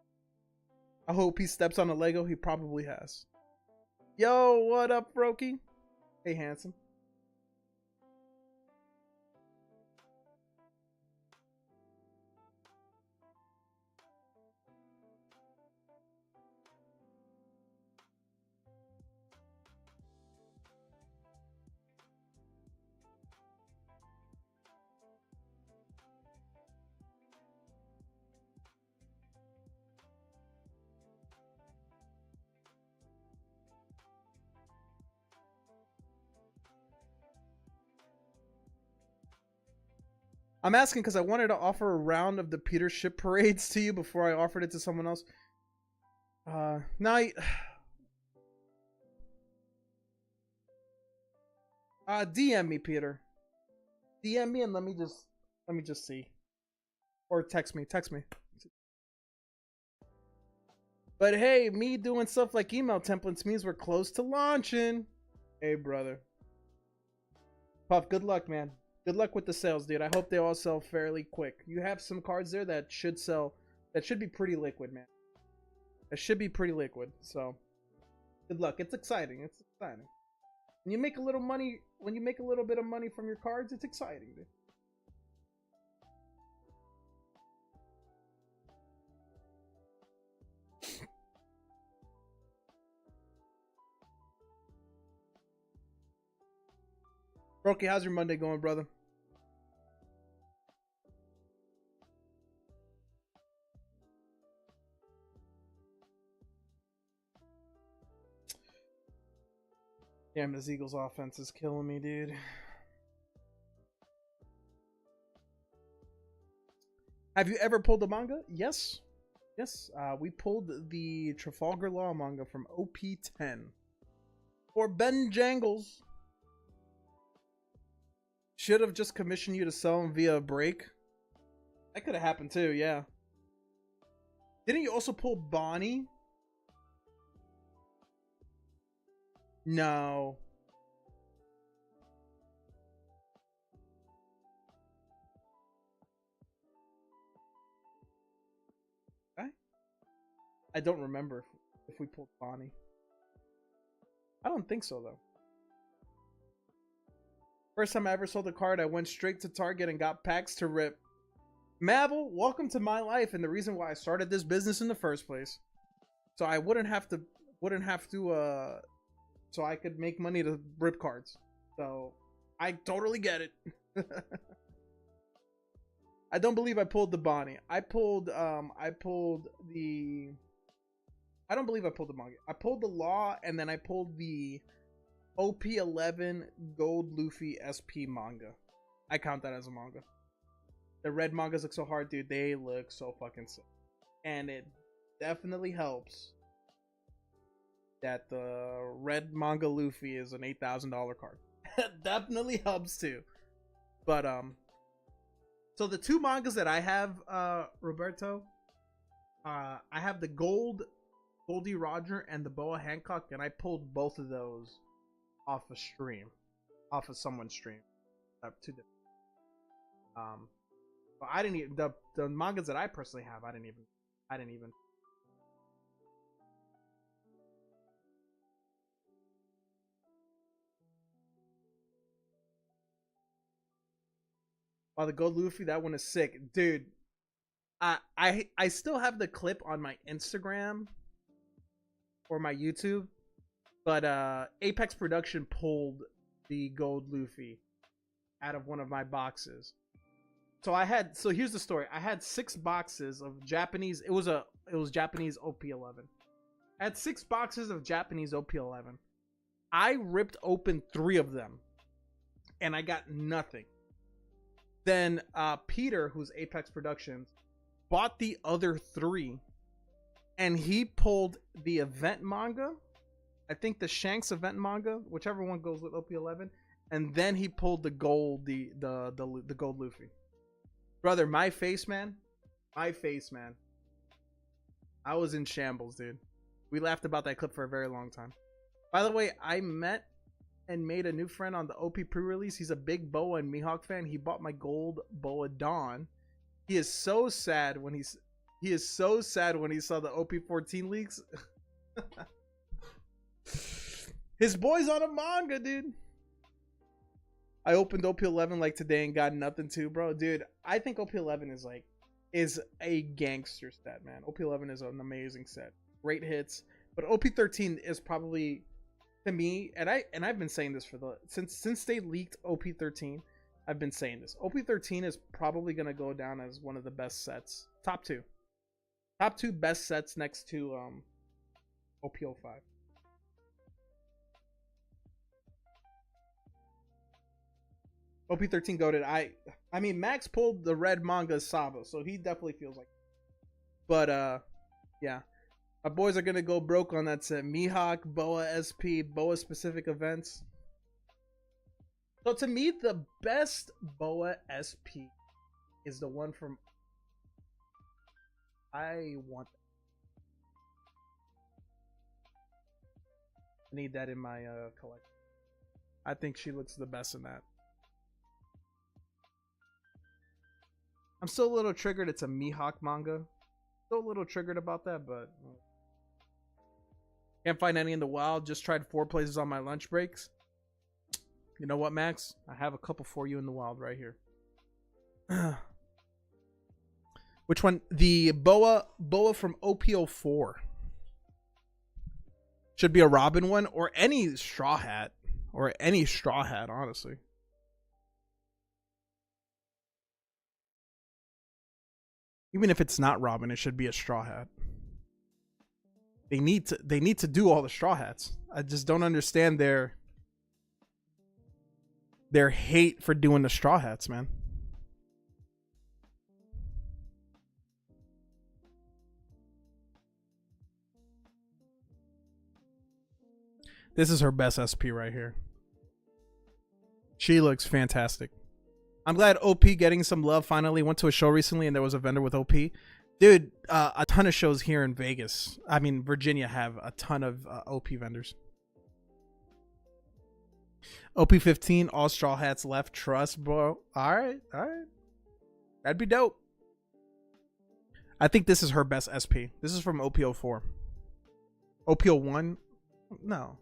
I hope he steps on a Lego. He probably has. Yo, what up, Brokey? Hey, handsome. I'm asking because I wanted to offer a round of the Peter ship parades to you before I offered it to someone else. Now, DM me, Peter. DM me and let me just see, or text me. But hey, me doing stuff like email templates means we're close to launching. Hey, brother. Puff, good luck, man. Good luck with the sales, dude. I hope they all sell fairly quick. You have some cards there that should sell, that should be pretty liquid, man. That should be pretty liquid. So, good luck. It's exciting. It's exciting. When you make a little money, when you make a little bit of money from your cards, it's exciting, dude. Brokey, how's your Monday going, brother? Damn, this Eagles offense is killing me, dude. Have you ever pulled a manga? Yes. Yes. We pulled the Trafalgar Law manga from OP10. For Ben Jangles. Should have just commissioned you to sell them via a break. That could have happened too, yeah. Didn't you also pull Bonnie? No. Okay. I don't remember if we pulled Bonnie. I don't think so, though. First time I ever sold a card, I went straight to Target and got packs to rip. Mavel, welcome to my life and the reason why I started this business in the first place. So I wouldn't have to so I could make money to rip cards. So I totally get it. I don't believe I pulled the Bonnie. I don't believe I pulled the manga. I pulled the Law and then I pulled the OP11 Gold Luffy SP manga. I count that as a manga. The red mangas look so hard, dude. They look so fucking sick. And it definitely helps that the red manga Luffy is an $8,000 card. Definitely helps too. But so the two mangas that I have, Roberto, I have the Goldie Roger and the Boa Hancock, and I pulled both of those off a stream, off of someone's stream. Two different. But I didn't even the mangas that I personally have. I didn't even. Oh, the Gold Luffy, that one is sick, dude. I still have the clip on my Instagram or my YouTube, but Apex Production pulled the Gold Luffy out of one of my boxes. So here's the story. I had 6 boxes of Japanese. It was Japanese OP11. I had 6 boxes of Japanese OP11. I ripped open 3 of them, and I got nothing. Then Peter, who's Apex Productions, bought the other 3, and he pulled the event manga. I think the Shanks event manga, whichever one goes with OP11, and then he pulled the gold, the Gold Luffy. Brother, my face, man. I was in shambles, dude. We laughed about that clip for a very long time. By the way, I met and made a new friend on the OP pre-release. He's a big Boa and Mihawk fan. He bought my gold Boa Dawn. He is so sad when he saw the OP14 leaks. His boy's on a manga, dude. I opened OP11 like today and got nothing too, bro. Dude, I think OP11 is a gangster set, man. OP11 is an amazing set. Great hits. But OP13 is probably, to me, and I've been saying this since they leaked OP13, I've been saying this. OP13 is probably gonna go down as one of the best sets. Top 2 best sets next to OP05. OP13 goated. I mean, Max pulled the red manga Sabo, so he definitely feels like. But yeah, my boys are gonna go broke on that set. Mihawk, Boa SP, Boa specific events. So to me, the best Boa SP is the one from. I want. I need that in my collection. I think she looks the best in that. I'm still a little triggered. It's a Mihawk manga. Still a little triggered about that, but can't find any in the wild. Just tried 4 places on my lunch breaks. You know what, Max? I have a couple for you in the wild right here. Which one? The Boa from OPO4. Should be a Robin one or any Straw Hat. Or any Straw Hat, honestly. Even if it's not Robin, it should be a Straw Hat. They need to do all the Straw Hats. I just don't understand their hate for doing the Straw Hats, man. This is her best SP right here. She looks fantastic. I'm glad OP getting some love finally. Went to a show recently and there was a vendor with OP. Dude, a ton of shows here in Vegas. I mean, Virginia have a ton of OP vendors. OP15, all Straw Hats left. Trust, bro. All right. That'd be dope. I think this is her best SP. This is from OPO4. OPO1? No.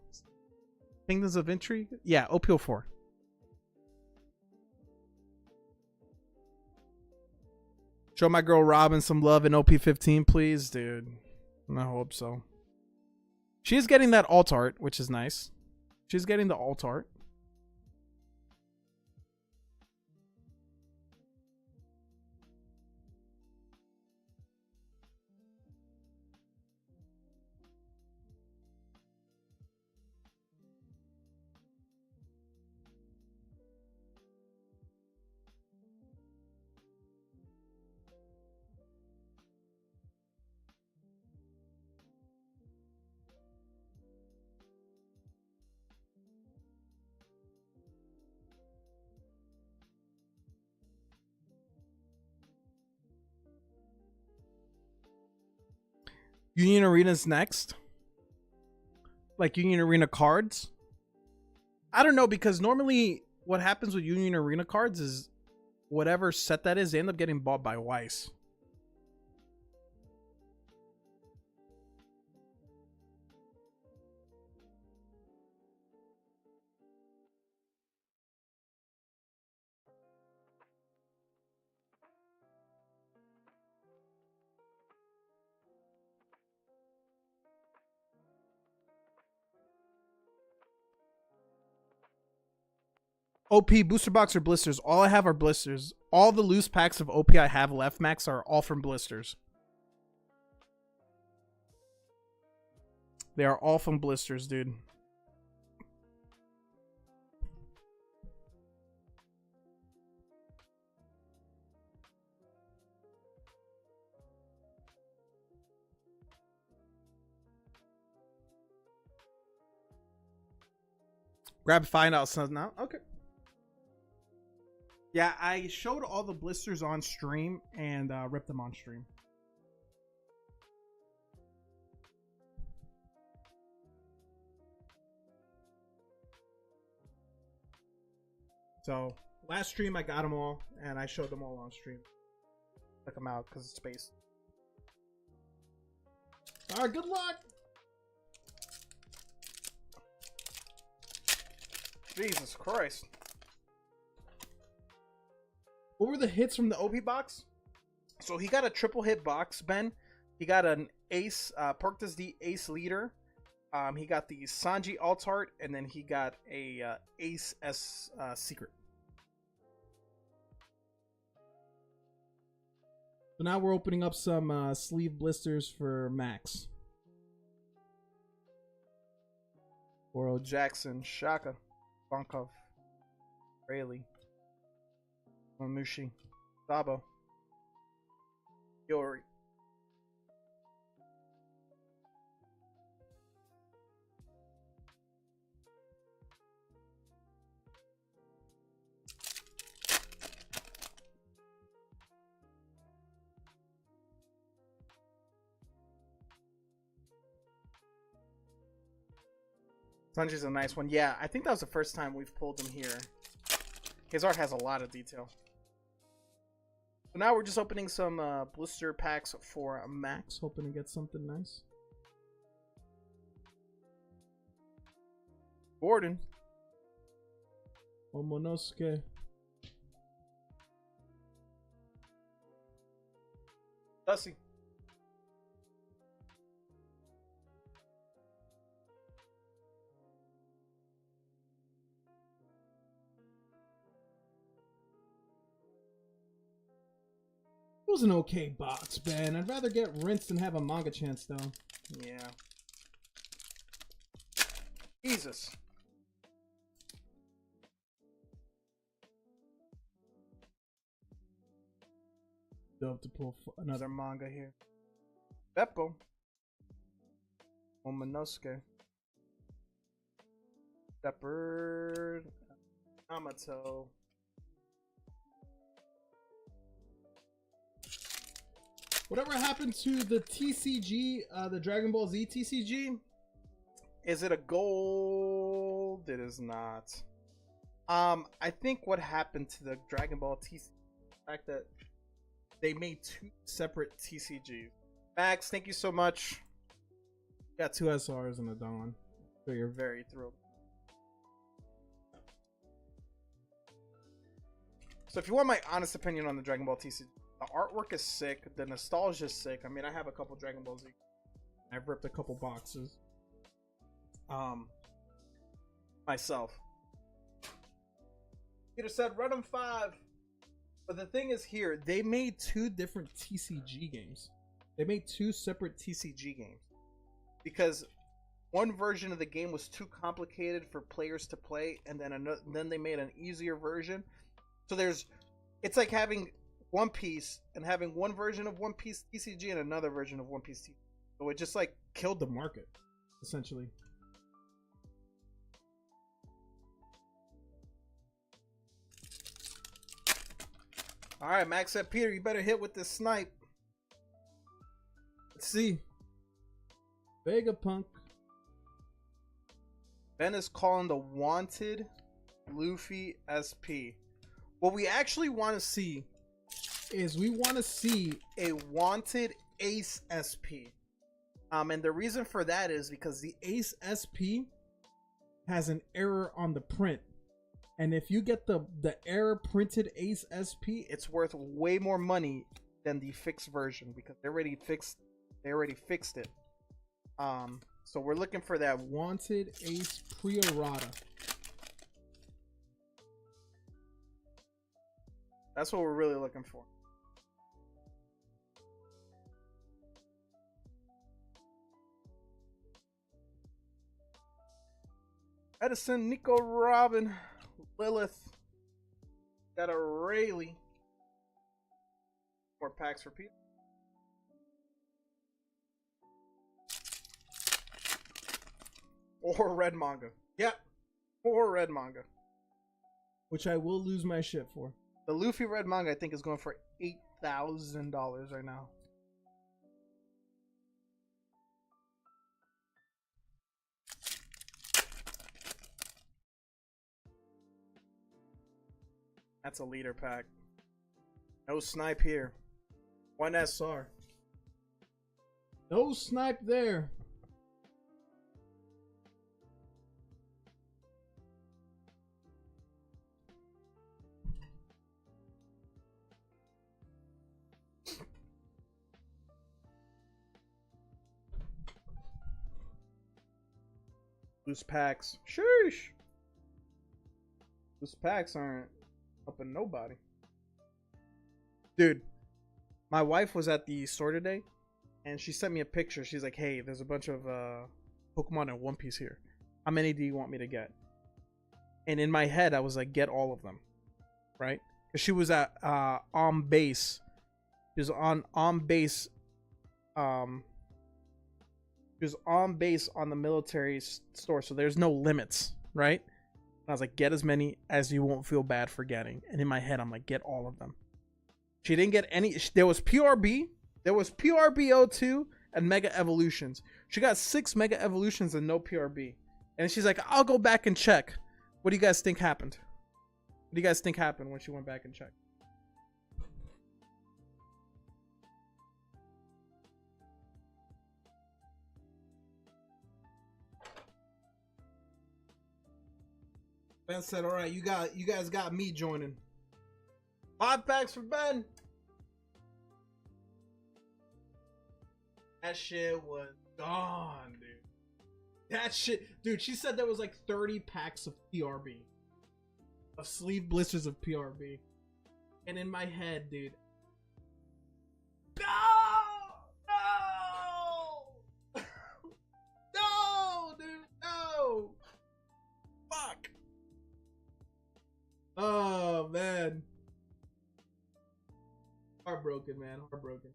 Kingdoms of Intrigue? Yeah, OPO4. Show my girl Robin some love in OP15, please, dude. I hope so. She's getting that alt art, which is nice. She's getting the alt art. Union Arena's next. Like Union Arena cards. I don't know, because normally what happens with Union Arena cards is whatever set that is, they end up getting bought by Weiss. OP booster box or blisters? All I have are blisters. All the loose packs of OP I have left, Max, are all from blisters. They are all from blisters, dude. Grab find out something now. Okay. Yeah, I showed all the blisters on stream and ripped them on stream. So last stream I got them all and I showed them all on stream. Check them out because it's space. All right, good luck. Jesus Christ. What were the hits from the OP box? So he got a triple hit box, Ben. He got an ace, Perktas the ace leader. He got the Sanji alt art, and then he got a ace S secret. So now we're opening up some sleeve blisters for Max. Oro Jackson, Shaka, Bunkov, Rayleigh, Mamushi, Sabo, Yori. Sanji's a nice one. Yeah, I think that was the first time we've pulled him here. His art has a lot of detail. So now we're just opening some blister packs for Max, hoping to get something nice. Gordon. Omonosuke. Dusty. It was an okay box, man. I'd rather get rinsed than have a manga chance, though. Yeah. Jesus. Dope to pull another manga here. Beppo. Omonosuke. Shepherd. Amato. Whatever happened to the TCG, the Dragon Ball Z TCG? Is it a gold? It is not. I think what happened to the Dragon Ball TCG, the fact that they made 2 separate TCGs. Max, thank you so much. Got 2 SRs and a Dawn. So you're very thrilled. So if you want my honest opinion on the Dragon Ball TCG, the artwork is sick. The nostalgia is sick. I mean, I have a couple Dragon Ball Z. I've ripped a couple boxes. Myself. Peter said, run them 5. But the thing is here, they made 2 different TCG games. They made 2 separate TCG games. Because one version of the game was too complicated for players to play, and then they made an easier version. So it's like having One Piece and having one version of One Piece TCG and another version of One Piece TCG. So it just like killed the market, essentially. All right, Max said, Peter, you better hit with this snipe. Let's see. Vegapunk. Ben is calling the wanted Luffy SP. What we actually want to see is we want to see a wanted Ace SP. And the reason for that is because the Ace SP has an error on the print. And if you get the error printed Ace SP, it's worth way more money than the fixed version because they already fixed it. So we're looking for that wanted Ace pre-errata. That's what we're really looking for. Edison, Nico, Robin, Lilith, got a Rayleigh. More packs for people. Or red manga. Yep. Or red manga. Which I will lose my shit for. The Luffy red manga I think is going for $8,000 right now. That's a leader pack. No snipe here. 1 SR. No snipe there. Loose packs. Sheesh. Loose packs aren't helping nobody. Dude, my wife was at the store today and she sent me a picture. She's like, hey, there's a bunch of Pokemon and One Piece here. How many do you want me to get? And in my head, I was like, get all of them. Right? Because she was at on base. She was on base. She was on base on the military store, so there's no limits, right? And I was like, get as many as you won't feel bad for getting. And in my head, I'm like, get all of them. She didn't get any. There was PRB, there was PRB02 and Mega Evolutions. She got 6 Mega Evolutions and no PRB. And she's like, I'll go back and check. What do you guys think happened? What do you guys think happened when she went back and checked? Ben said, all right, you guys got me joining. 5 packs for Ben. That shit was gone, dude. That shit, dude, she said there was like 30 packs of PRB. Of sleeve blisters of PRB. And in my head, dude. No! No! No, dude, no! Fuck. Oh, man. Heartbroken, man. Heartbroken.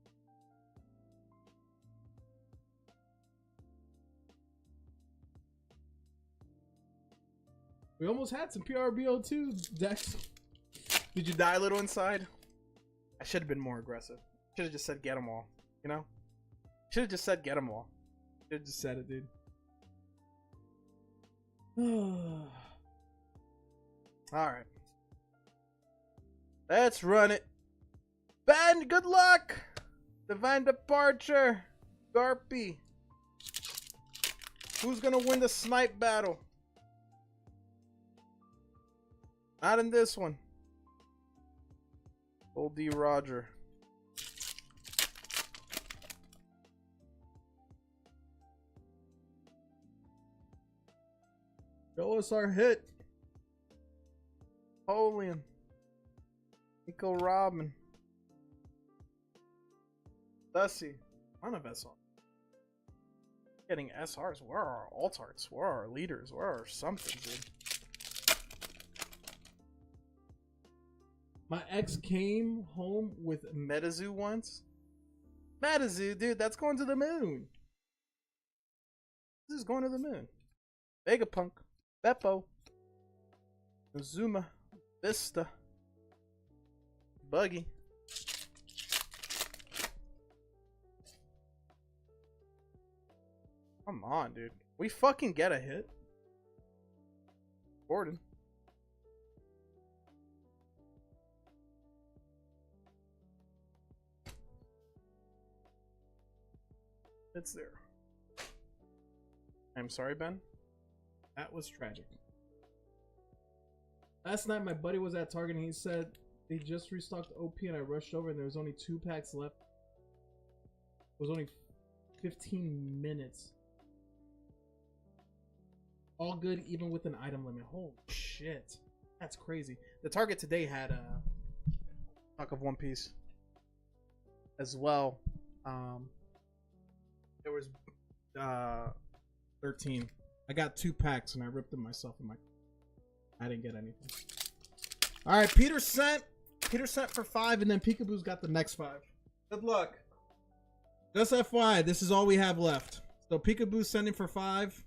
We almost had some PRBO2 decks. Did you die a little inside? I should have been more aggressive. Should have just said get them all. You know? Should have just said get them all. Should have just said it, dude. Alright. Let's run it. Ben, good luck! Divine Departure. Garpy. Who's gonna win the snipe battle? Not in this one. Old D. Roger. Show us our hit. Napoleon. Nico Robin. Dusty. None of SR. Getting SRs. Where are our alt arts? Where are our leaders? Where are our something, dude? My ex came home with Metazoo once. Metazoo, dude, that's going to the moon. This is going to the moon. Vegapunk, Beppo, Zuma, Vista, Buggy. Come on, dude. We fucking get a hit. Gordon. It's there. I'm sorry, Ben. That was tragic. Last night, my buddy was at Target and he said they just restocked OP and I rushed over and there was only 2 packs left. It was only 15 minutes. All good, even with an item limit. Holy shit. That's crazy. The Target today had a stock of One Piece as well. There was 13. I got 2 packs and I ripped them myself in my. I didn't get anything. All right, Peter sent for 5, and then Peekaboo's got the next 5. Good luck. Just FYI, this is all we have left. So Peekaboo's sending for 5.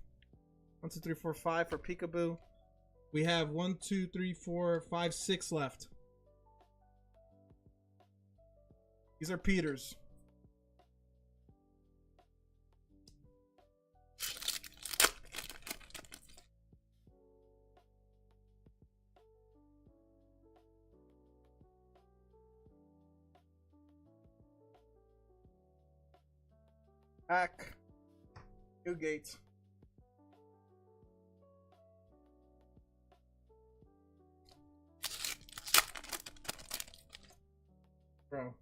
1, 2, 3, 4, 5 for Peekaboo. We have 1, 2, 3, 4, 5, 6 left. These are Peter's. Hack. New gates. Bro.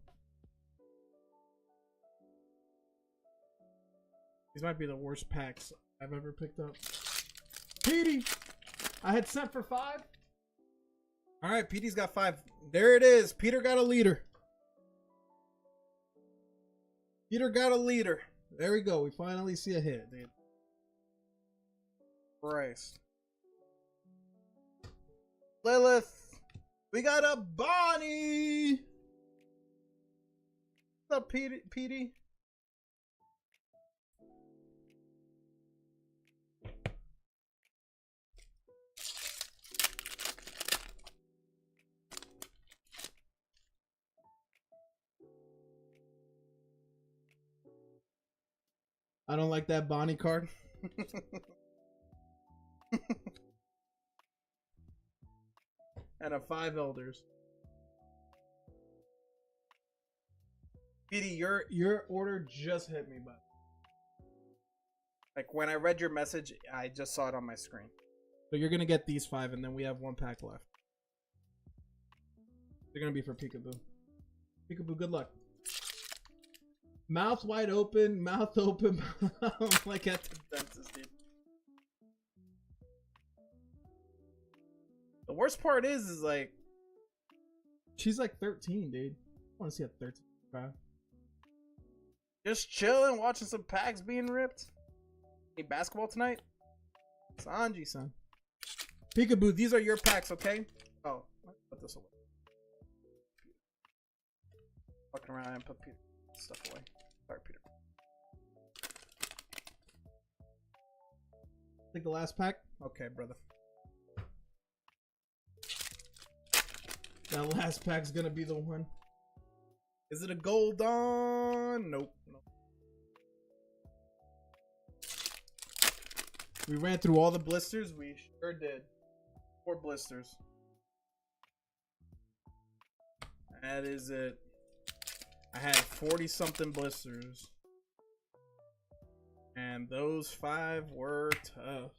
These might be the worst packs I've ever picked up. Petey! I had sent for 5. Alright, Petey's got 5. There it is. Peter got a leader. Peter got a leader. There we go. We finally see a hit, dude. Christ. Lilith. We got a Bonnie. What's up, Petey? I don't like that Bonnie card. And a 5 elders. Petey, your order just hit me, bud. Like when I read your message, I just saw it on my screen. So you're gonna get these 5, and then we have 1 pack left. They're gonna be for Peekaboo. Peekaboo, good luck. Mouth wide open, mouth open, like at the dentist, dude. The worst part is like she's like 13, dude. I want to see a 13. Wow. Just chilling, watching some packs being ripped. Hey, basketball tonight? Sanji, son. Peekaboo, these are your packs, okay? Oh, let's put this away. Fucking around and put stuff away. Sorry, Peter. Take the last pack. Okay, brother. That last pack's gonna be the one. Is it a gold on? Nope. We ran through all the blisters. We sure did. 4 blisters. That is it. I had 40 something blisters. And those 5 were tough.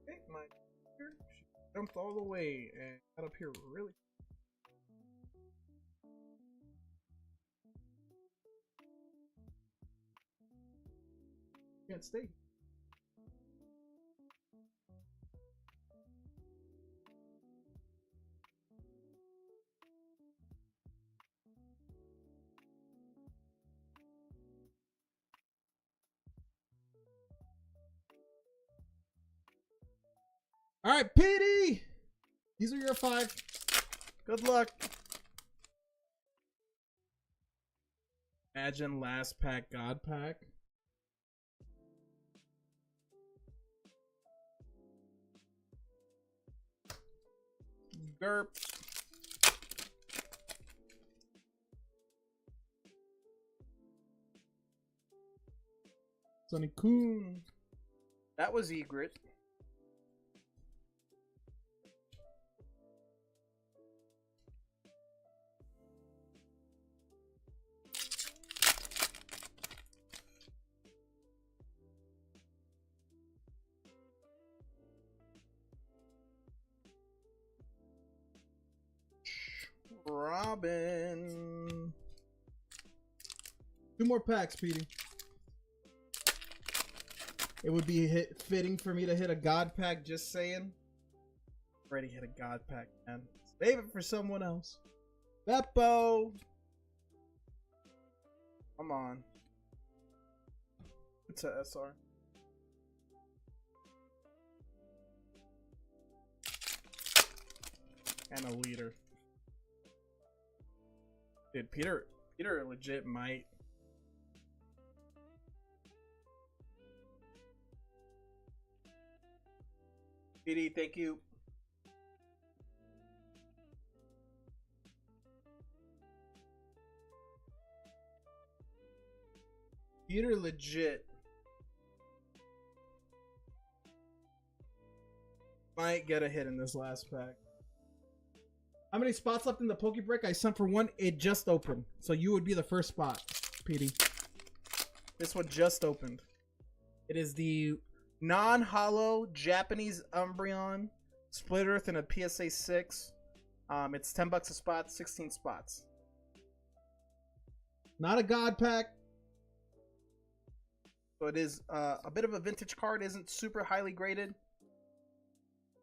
Okay, my jumped all the way and got up here really. Can't stay. All right, Petey. These are your 5. Good luck. Imagine last pack God pack. Gerp. Sonny Coon. That was Egret. Robin. 2 more packs, Petey. It would be fitting for me to hit a God pack, just saying. Already hit a God pack, man. Save it for someone else. Beppo. Come on. It's a SR. And a leader. Dude, Peter legit might. PD, thank you. Peter legit might get a hit in this last pack. How many spots left in the Poke Break? I sent for 1. It just opened. So you would be the first spot, Petey. This one just opened. It is the non-hollow Japanese Umbreon Split Earth in a PSA 6. It's $10 a spot, 16 spots. Not a God pack. So it is a bit of a vintage card. Isn't super highly graded.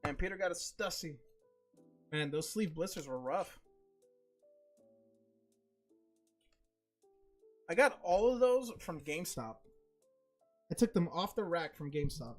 And Peter got a Stussy. Man, those sleeve blisters were rough. I got all of those from GameStop. I took them off the rack from GameStop.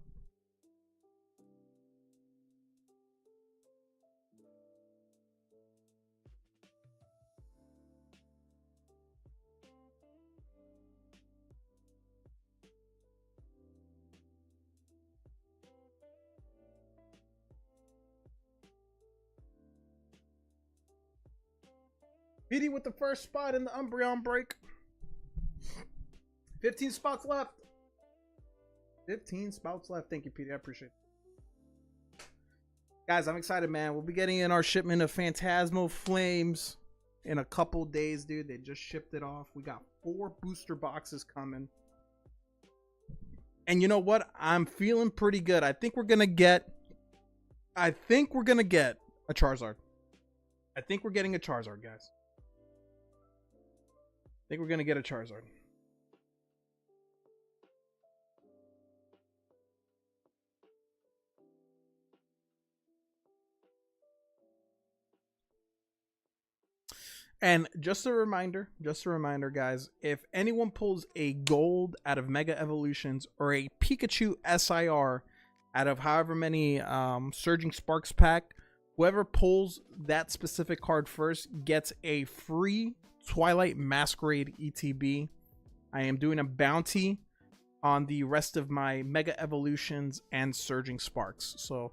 PD with the first spot in the Umbreon break. 15 spots left. 15 spots left. Thank you, PD. I appreciate it. Guys, I'm excited, man. We'll be getting in our shipment of Phantasmal Flames in a couple days, dude. They just shipped it off. We got 4 booster boxes coming. And you know what? I'm feeling pretty good. I think we're going to get a Charizard. I think we're getting a Charizard, guys. I think we're going to get a Charizard. And just a reminder, guys, if anyone pulls a gold out of Mega Evolutions or a Pikachu SIR out of however many Surging Sparks pack, whoever pulls that specific card first gets a free Twilight Masquerade ETB. I am doing a bounty on the rest of my Mega Evolutions and Surging Sparks. So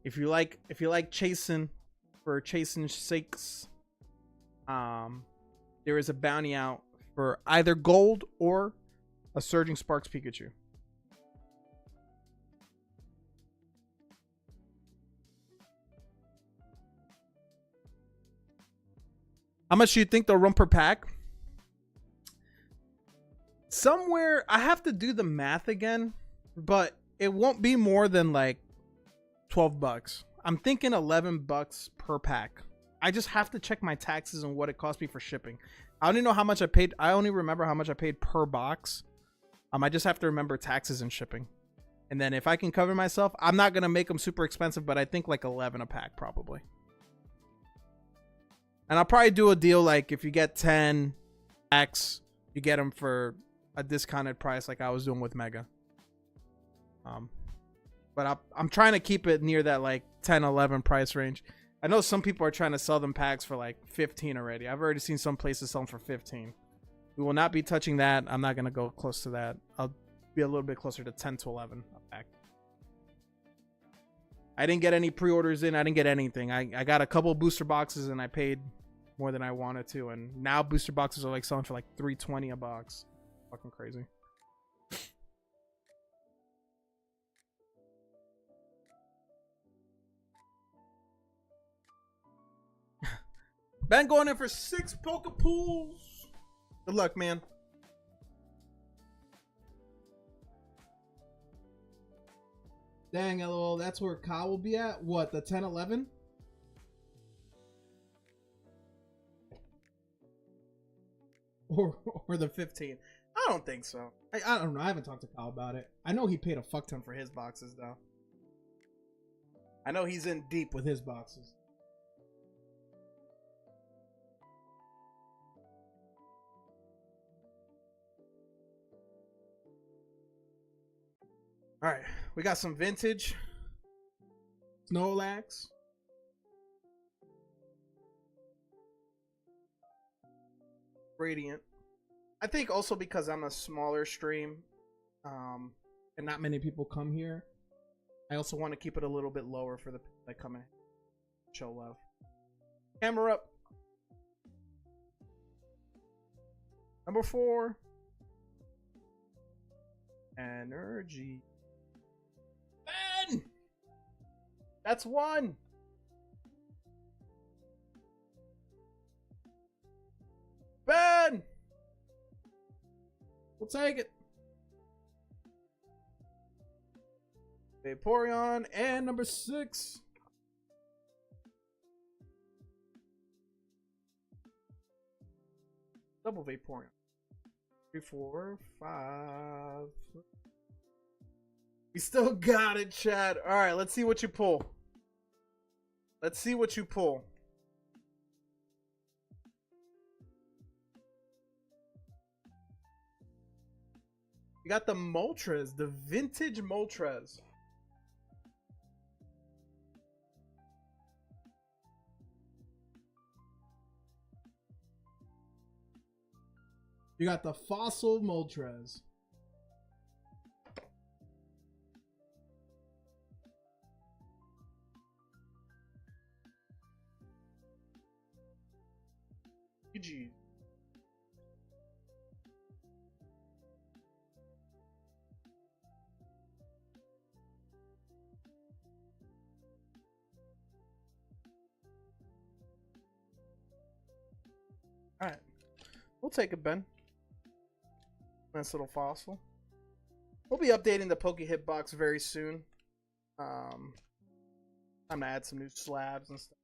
if you like chasing for chasing sakes, there is a bounty out for either gold or a Surging Sparks Pikachu. How much do you think they'll run per pack? Somewhere, I have to do the math again, but it won't be more than like 12 bucks. I'm thinking 11 bucks per pack. I just have to check my taxes and what it cost me for shipping. I don't even know how much I paid. I only remember how much I paid per box. I just have to remember taxes and shipping. And then if I can cover myself, I'm not going to make them super expensive, but I think like 11 a pack probably. And I'll probably do a deal like if you get 10 packs, you get them for a discounted price like I was doing with Mega. But I'm trying to keep it near that like 10, 11 price range. I know some people are trying to sell them packs for like 15 already. I've already seen some places sell them for 15. We will not be touching that. I'm not going to go close to that. I'll be a little bit closer to 10 to 11 a pack. I didn't get any pre-orders in. I didn't get anything. I got a couple booster boxes and I paid more than I wanted to. And now booster boxes are like selling for like $3.20 a box. Fucking crazy. Ben going in for 6 Pokepools. Good luck, man. Dang, LOL, that's where Kyle will be at? What, the 10-11? Or the 15. I don't think so. I don't know. I haven't talked to Kyle about it. I know he paid a fuck ton For his boxes, though. I know he's in deep with his boxes. All right, we got some vintage Snorlax. Radiant. I think also because I'm a smaller stream, and not many people come here. I also want to keep it a little bit lower for the people that come in. Show love. Camera up. Number 4. Energy. Ben! That's 1. Ben! We'll take it. Vaporeon and number 6. Double Vaporeon. 3, 4, 5. We still got it, Chad. All right, let's see what you pull. Let's see what you pull. You got the Moltres, the vintage Moltres. You got the fossil Moltres. Jeez. All right, we'll take it, Ben. Nice little fossil. We'll be updating the Poke Hitbox very soon. I'm gonna add some new slabs and stuff.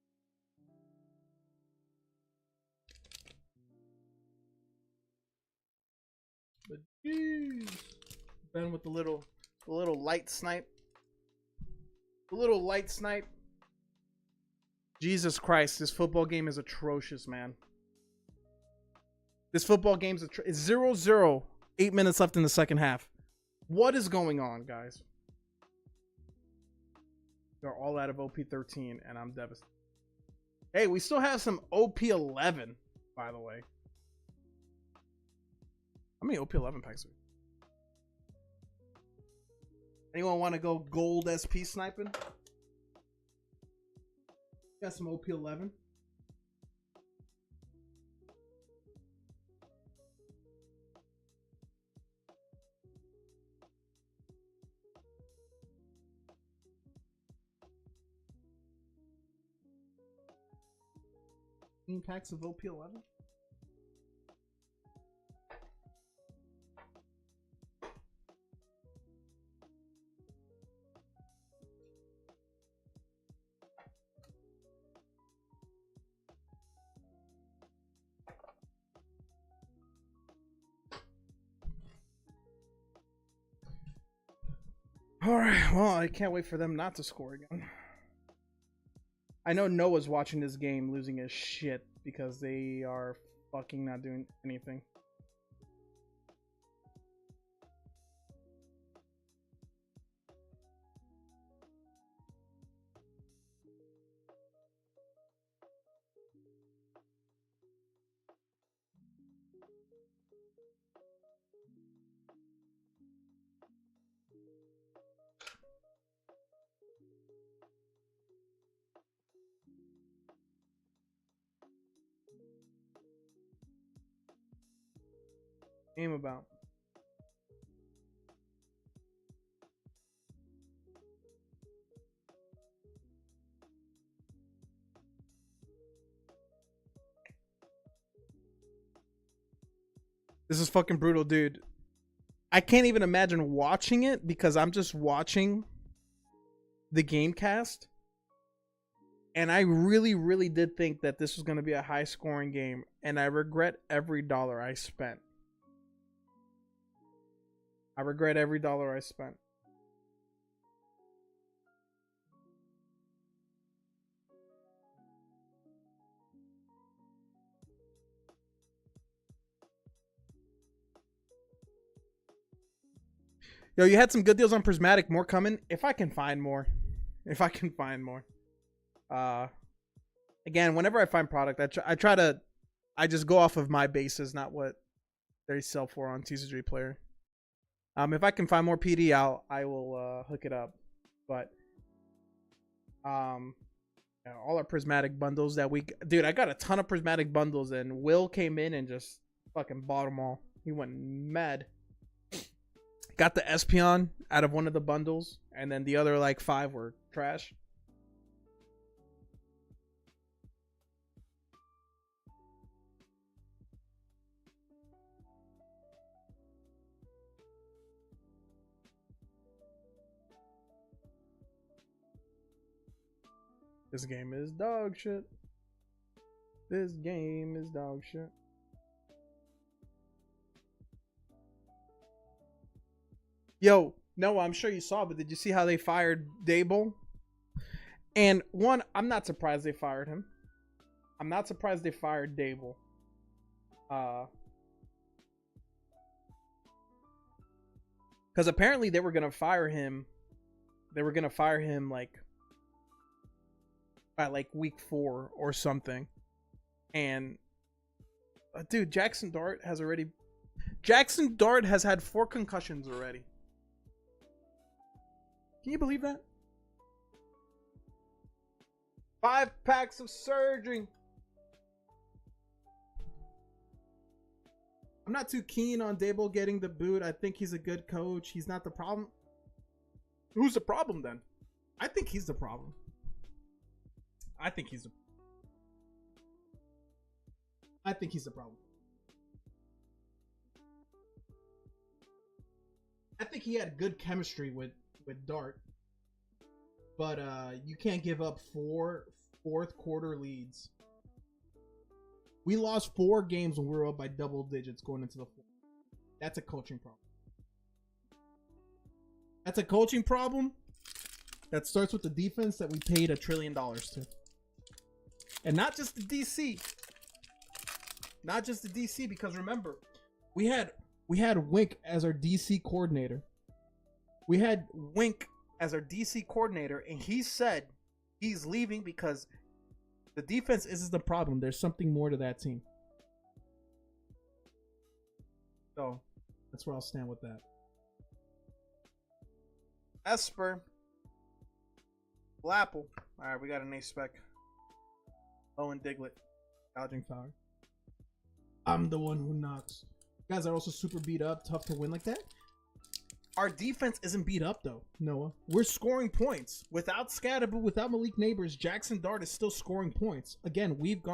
But jeez, Ben with the little light snipe. The little light snipe. Jesus Christ, this football game is atrocious, man. This football game's it's 0-0. 8 minutes left in the second half. What is going on, guys? They're all out of OP13, and I'm devastated. Hey, we still have some OP11, by the way. How many OP11 packs are we? Anyone want to go gold SP sniping? Got some OP11. Packs of OP11. All right, well, I can't wait for them not to score again. I know Noah's watching this game losing his shit because they are fucking not doing anything. Game about. This is fucking brutal, dude. I can't even imagine watching it because I'm just watching the game cast. And I really, really did think that this was going to be a high scoring game. And I regret every dollar I spent. I regret every dollar I spent. Yo, you had some good deals on Prismatic. More coming. If I can find more. If I can find more. Again, whenever I find product, I just go off of my bases, not what they sell for on TCG Player. If I can find more PD, I will hook it up. But yeah, all our Prismatic bundles that week, dude, I got a ton of Prismatic bundles, and Will came in and just fucking bought them all. He went mad. Got the Espeon out of one of the bundles, and then the other like 5 were trash. This game is dog shit. This game is dog shit. Yo, no, I'm sure you saw, but did you see how they fired Dable? And one, I'm not surprised they fired him. I'm not surprised they fired Dable. Because apparently they were gonna fire him. They were gonna fire him like by like week 4 or something. And dude, Jackson Dart has had 4 concussions already. Can you believe that? 5 packs of surgery. I'm not too keen on Dable getting the boot. I think he's a good coach. He's not the problem. Who's the problem then? I think he's the problem. I think he's the problem. I think he had good chemistry with Dart, but you can't give up fourth quarter leads. We lost 4 games when we were up by double digits going into the fourth. That's a coaching problem. That's a coaching problem that starts with the defense that we paid $1 trillion to. And not just the DC. Not just the DC, because remember, we had Wink as our DC coordinator. We had Wink as our DC coordinator, and he said he's leaving because the defense isn't the problem. There's something more to that team. So that's where I'll stand with that. Esper. Blapple. Alright, we got an ace spec. Owen Diglett. Gouging power. I'm the one who knocks. Guys are also super beat up, tough to win like that. Our defense isn't beat up though, Noah. We're scoring points. Without Scatterboo, without Malik Neighbors, Jackson Dart is still scoring points. Again, we've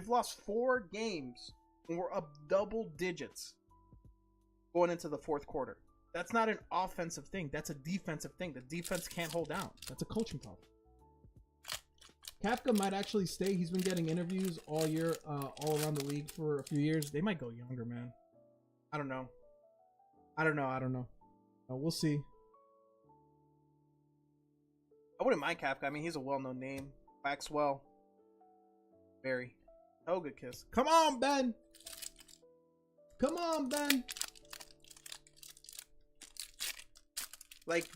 lost 4 games and we're up double digits going into the fourth quarter. That's not an offensive thing. That's a defensive thing. The defense can't hold down. That's a coaching problem. Kafka might actually stay. He's been getting interviews all year, all around the league for a few years. They might go younger, man. I don't know. We'll see. I wouldn't mind Kafka. I mean, he's a well-known name. Maxwell. Barry. Toga Kiss. Come on, Ben. Come on, Ben. Like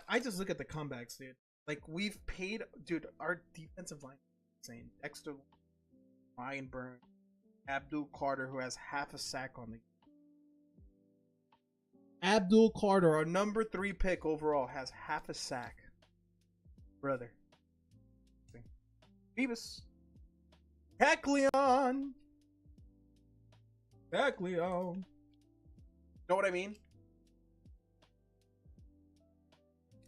I just look at the comebacks, dude. Like we've paid, dude. Our defensive line is insane. Dexter, Ryan Burns, Abdul Carter, who has half a sack on the. Abdul Carter, our number 3 pick overall, has half a sack. Brother. Phoebus. Heckleon. Know what I mean?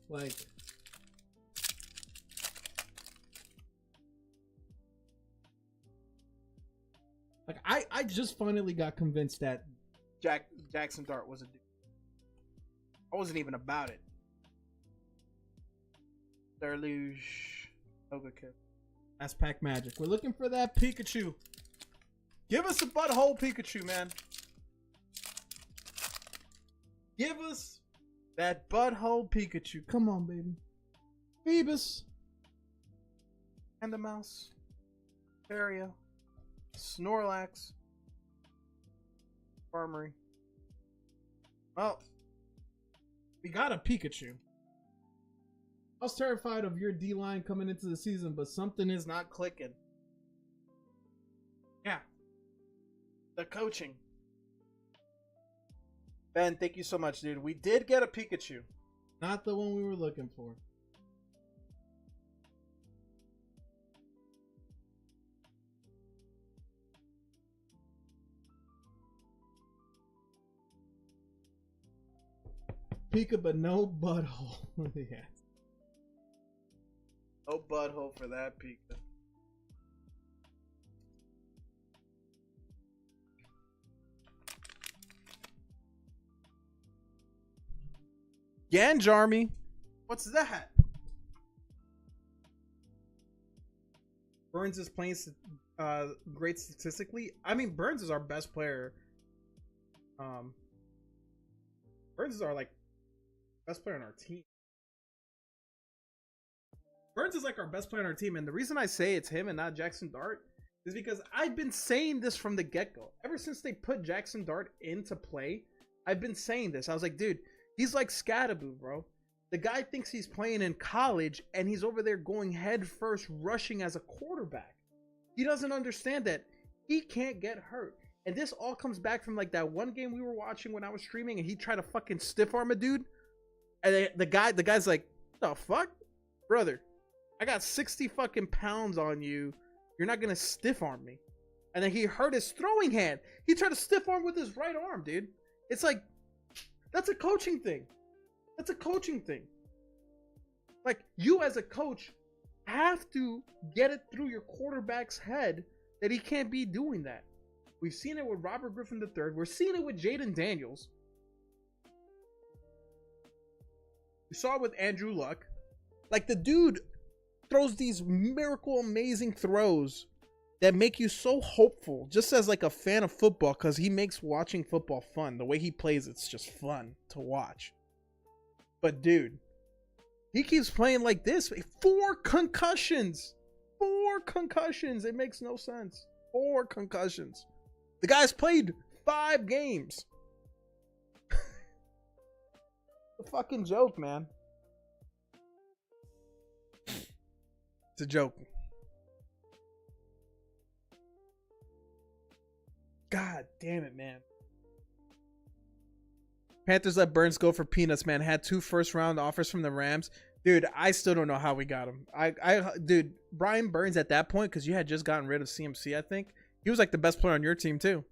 Like, I just finally got convinced that Jackson Dart was a dude. I wasn't even about it. Deluge. Toga Kiss. That's Pack Magic. We're looking for that Pikachu. Give us a butthole Pikachu, man. Give us that butthole Pikachu. Come on, baby. Phoebus. And the mouse. Area. Snorlax. Farmery. Well, we got a Pikachu. I was terrified of your D-line coming into the season, but something is not clicking. Yeah. The coaching. Ben, thank you so much, dude. We did get a Pikachu. Not the one we were looking for. Pika, but no butthole. Yeah. No butthole for that Pika. Yanjarmy. What's that? Burns is playing great statistically. I mean, Burns is our best player. Burns is our best player on our team. Burns is our best player on our team, and the reason I say it's him and not Jackson Dart is because I've been saying this from the get-go. Ever since they put Jackson Dart into play, I've been saying this. I was like, dude, he's like Scatterboo, bro. The guy thinks he's playing in college, and he's over there going head first, rushing as a quarterback. He doesn't understand that he can't get hurt. And this all comes back from that one game we were watching when I was streaming, and he tried to fucking stiff arm a dude. And the guy's like, the fuck? Brother, I got 60 fucking pounds on you. You're not gonna stiff arm me. and then he hurt his throwing hand. He tried to stiff arm with his right arm, dude. It's like, that's a coaching thing. That's a coaching thing. Like, you as a coach have to get it through your quarterback's head that he can't be doing that. We've seen it with Robert Griffin III. We're seeing it with Jaden Daniels. We saw it with Andrew Luck. Like, the dude throws these miracle amazing throws that make you so hopeful, just as like a fan of football, because he makes watching football fun. The way he plays, it's just fun to watch. But dude, he keeps playing like this. 4 concussions. 4 concussions. It makes no sense. 4 concussions. The guy's played 5 games. A fucking joke, man. It's a joke. God damn it, man. Panthers let Burns go for peanuts, man. Had 2 first-round offers from the Rams. Dude, I still don't know how we got him. Dude, Brian Burns at that point, because you had just gotten rid of CMC, I think. He was like the best player on your team, too.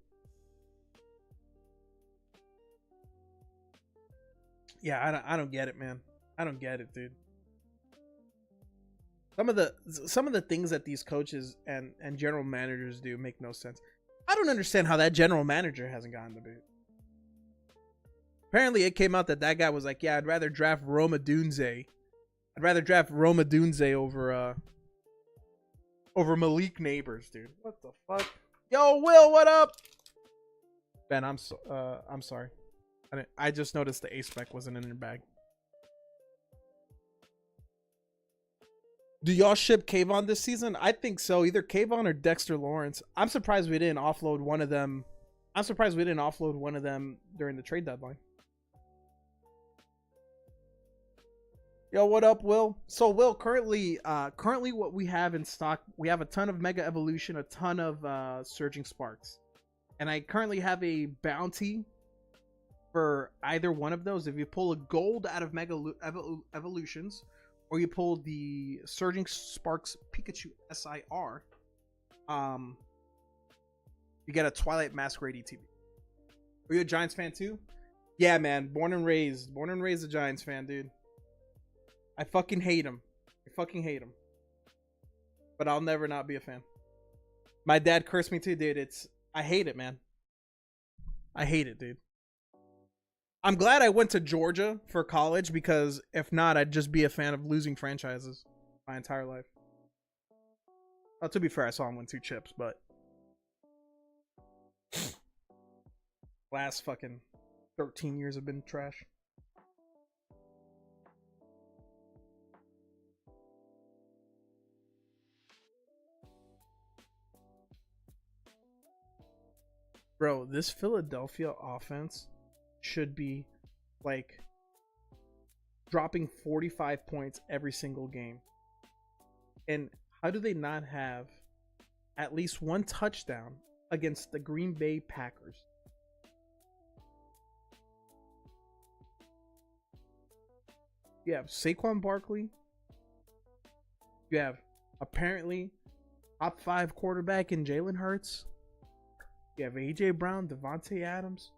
Yeah, I don't get it, man. I don't get it, dude. Some of the things that these coaches and general managers do make no sense. I don't understand how that general manager hasn't gotten the boot. Apparently, it came out that guy was like, "Yeah, I'd rather draft Roma Dunze. I'd rather draft Roma Dunze over Malik Neighbors, dude." What the fuck? Yo, Will, what up? Ben, I'm sorry. I just noticed the A-spec wasn't in your bag. Do y'all ship Kayvon this season? I think so. Either Kayvon or Dexter Lawrence. I'm surprised we didn't offload one of them. During the trade deadline. Yo, what up, Will? So, Will, currently what we have in stock, we have a ton of Mega Evolution, a ton of Surging Sparks. And I currently have a bounty for either one of those. If you pull a gold out of Mega Evolutions, or you pull the Surging Sparks Pikachu SIR, you get a Twilight Masquerade ETB. Are you a Giants fan too? Yeah, man. Born and raised a Giants fan, dude. I fucking hate him. But I'll never not be a fan. My dad cursed me too, dude. I hate it, man. I hate it, dude. I'm glad I went to Georgia for college, because if not, I'd just be a fan of losing franchises my entire life. Well, to be fair, I saw him win 2 chips, but last fucking 13 years have been trash. Bro, this Philadelphia offense should be like dropping 45 points every single game. And how do they not have at least 1 touchdown against the Green Bay Packers? You have Saquon Barkley. You have apparently top 5 quarterback in Jalen Hurts. You have AJ Brown, Devontae Adams.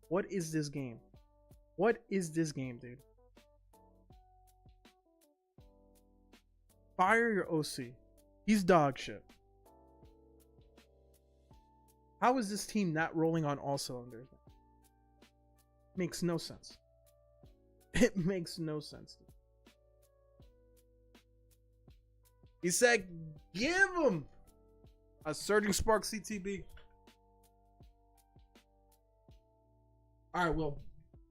What is this game? What is this game, dude? Fire your OC. He's dog shit. How is this team not rolling on all cylinders? Makes no sense. It makes no sense. He said, give him a Surging Spark CTB. All right, well,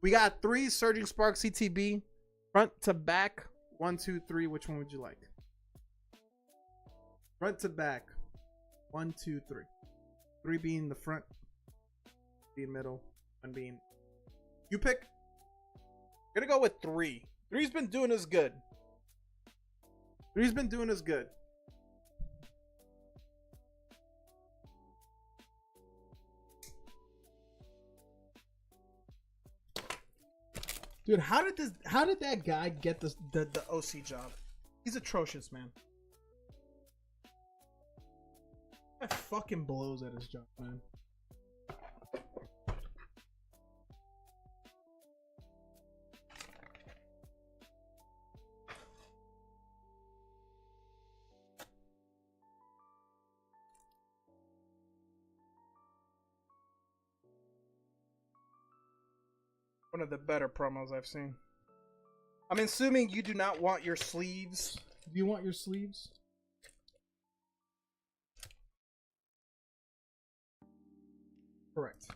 we got 3 Surging Spark CTB, front to back. 1, 2, 3. Which one would you like? Front to back. 1, 2, 3. 3 being the front, being middle, 1 being. You pick. I'm gonna go with 3. 3's been doing us good. 3's been doing us good. Dude, how did that guy get the OC job? He's atrocious, man. That fucking blows at his job, man. One of the better promos I've seen. I'm assuming you do not want your sleeves. Do you want your sleeves? Correct.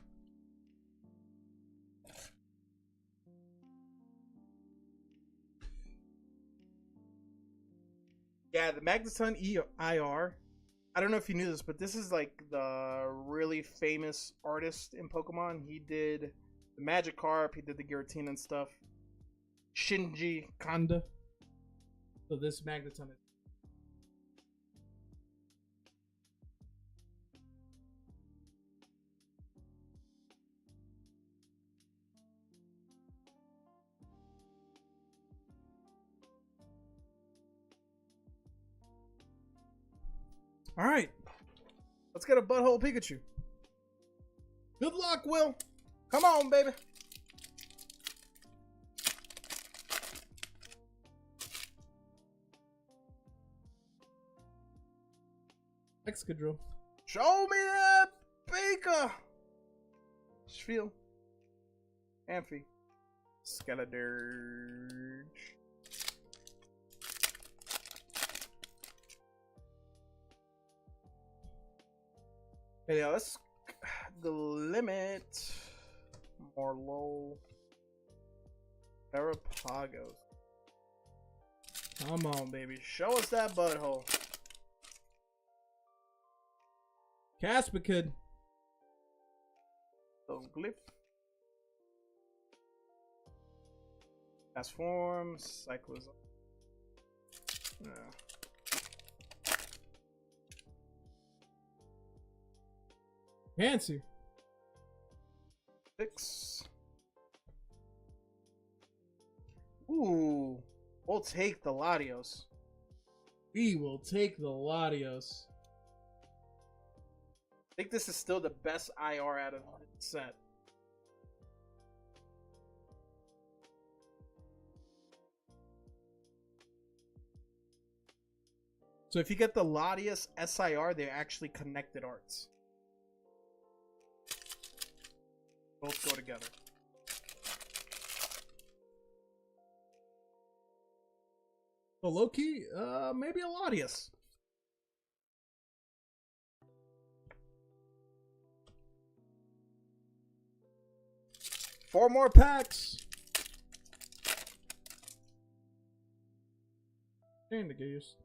Yeah, the Magneton EIR. I don't know if you knew this, but this is like the really famous artist in Pokemon. He did the Magikarp, he did the Giratina and stuff. Shinji Kanda. So this Magneton is. All right, let's get a butthole Pikachu. Good luck, Will. Come on, baby. Excadrill. Show me that Pika. Spiel. Amphi. Skeledirge. Okay, yeah, let's the limit. More low. Terrapagos. Come on, baby. Show us that butthole. Caspicid. So glyph. Transform. Cyclism. No. Fancy. 6. Ooh. We'll take the Latios. We will take the Latios. I think this is still the best IR out of the set. So if you get the Latios SIR, they're actually connected arts. Both go together. So low key, maybe a Latios. Four more packs. And the gears.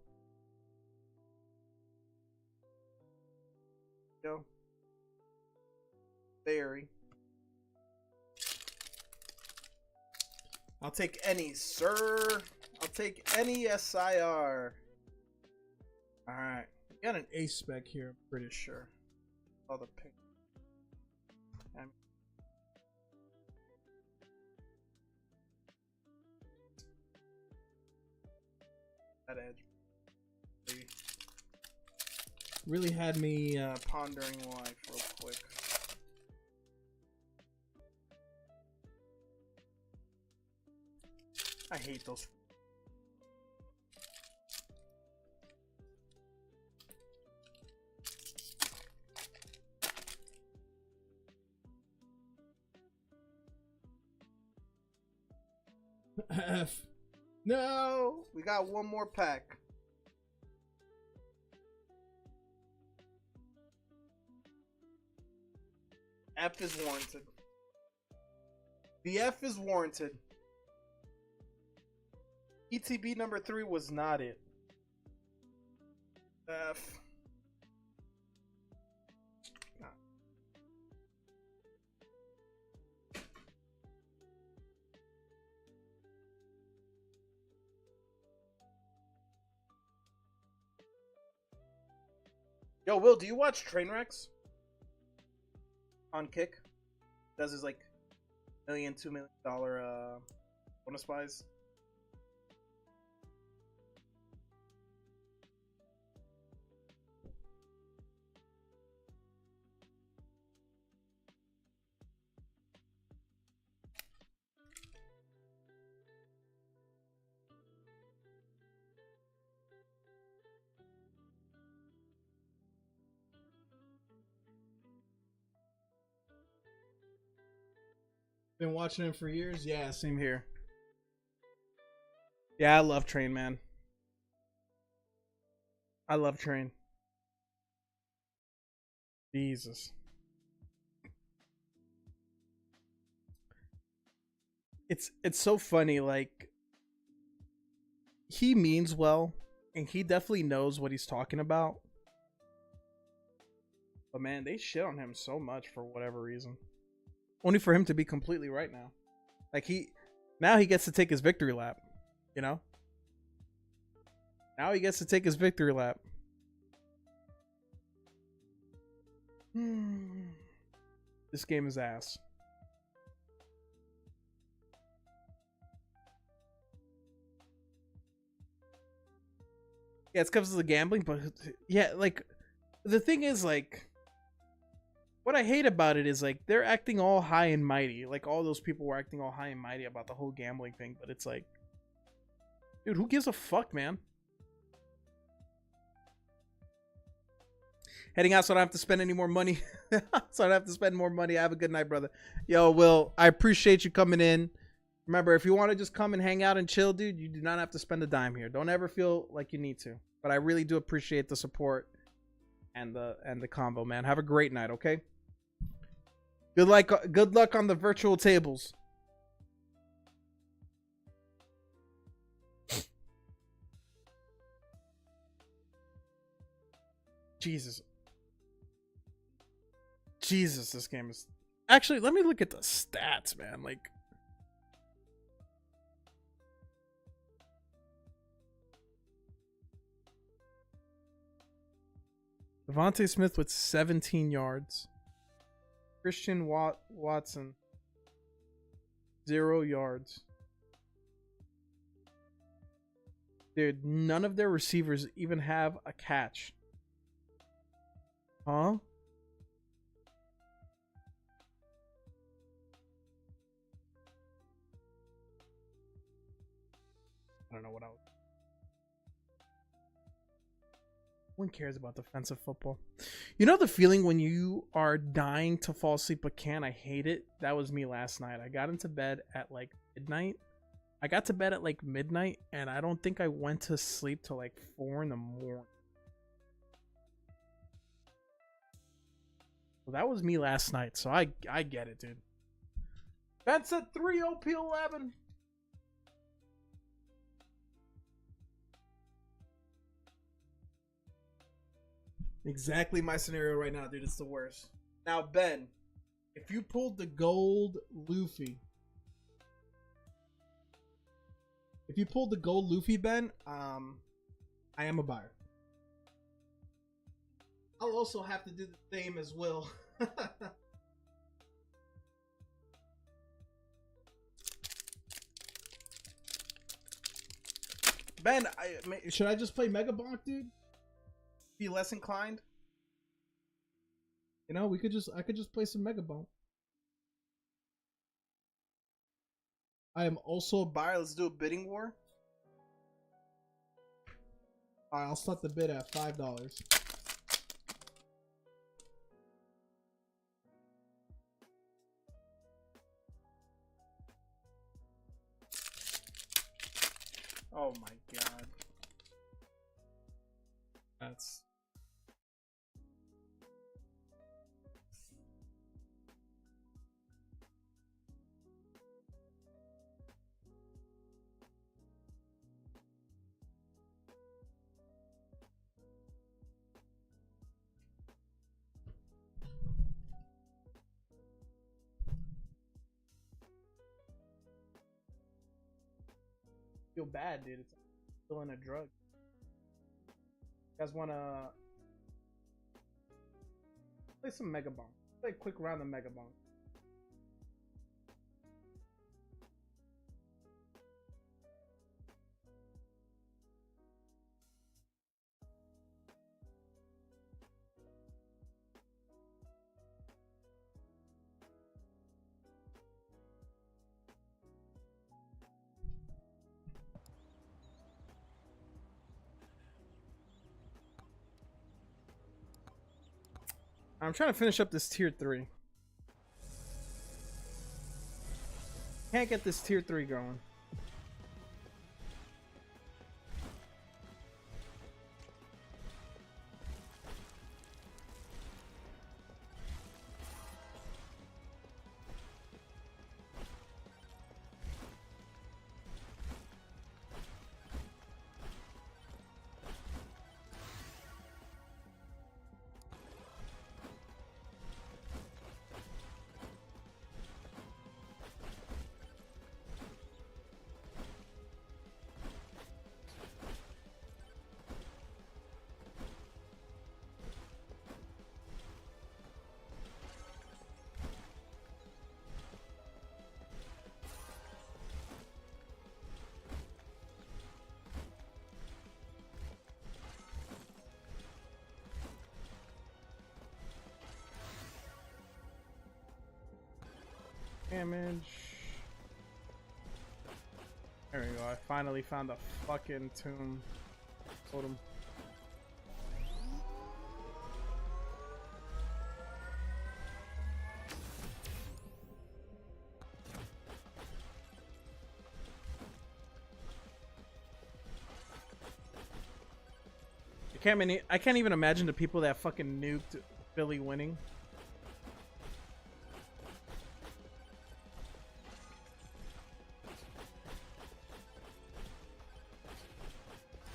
Go. Berry. I'll take any, sir. I'll take any SIR. Alright. Got an ace spec here, I'm pretty sure. Oh, the pink. That edge. Really had me Pondering life real quick. I hate those. F. No, we got one more pack. F is warranted. The F is warranted. ETB number 3 was not it. F. Yo, Will, do you watch Trainwrecks? On Kick? Does his like $1 million, $2 million bonus buys? Been watching him for years. Yeah, Same here. Yeah, I love Train, man. I love Train. Jesus. It's so funny, like he means well and he definitely knows what he's talking about. But man, they shit on him so much for whatever reason. Only for him to be completely right now. Like now he gets to take his victory lap, you know? Now he gets to take his victory lap. This game is ass. Yeah, it's because of the gambling, but yeah, like the thing is, like, what I hate about it is like they're acting all high and mighty. Like all those people were acting all high and mighty about the whole gambling thing, but it's like, dude, who gives a fuck, man? Heading out so I don't have to spend any more money. So I don't have to spend more money. Have a good night, brother. Yo, Will, I appreciate you coming in. Remember, if you want to just come and hang out and chill, dude, you do not have to spend a dime here. Don't ever feel like you need to. But I really do appreciate the support and the combo, man. Have a great night, okay? Good luck on the virtual tables. Jesus. Jesus, this game is... Actually, let me look at the stats, man. Like... Devontae Smith with 17 yards. Christian Watson, 0 yards. Dude, none of their receivers even have a catch. Huh? I don't know what else. No one cares about defensive football. You know the feeling when you are dying to fall asleep but can't? I hate it. That was me last night. I got into bed at like midnight. I got to bed at like midnight and I don't think I went to sleep till like 4 in the morning. So that was me last night. So I get it, dude. Ben said 3 OP11. Exactly my scenario right now, dude. It's the worst. Now, Ben, if you pulled the gold Luffy, Ben, I am a buyer. I'll also have to do the same as Will. Ben, should I just play Mega Bonk, dude? Be less inclined? You know, I could just play some Mega Bonk. I am also a buyer. Let's do a bidding war. Alright, I'll start the bid at $5. Oh my god. That's... feel bad, dude. It's still in a drug. You guys wanna play some Mega Bonk? Play a quick round of Mega Bonk. I'm trying to finish up this tier 3. Can't get this tier 3 going. Damage. There we go. I finally found a fucking tomb totem. I can't even imagine the people that fucking nuked Philly winning.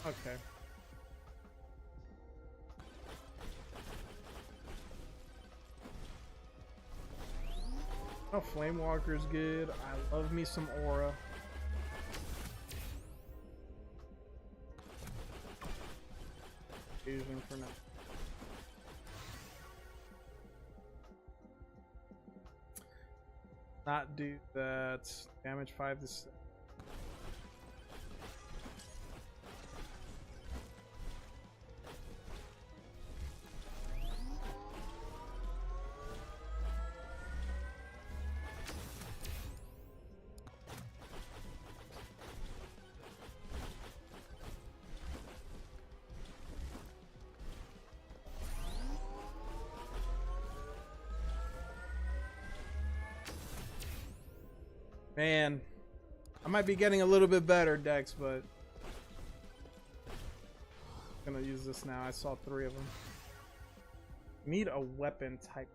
Okay. Oh, Flame Walker's good. I love me some Aura. Fusion for now. Not do that. Damage 5 to 6. Man, I might be getting a little bit better, Dex, but I'm gonna use this now. I saw 3 of them. Need a weapon type.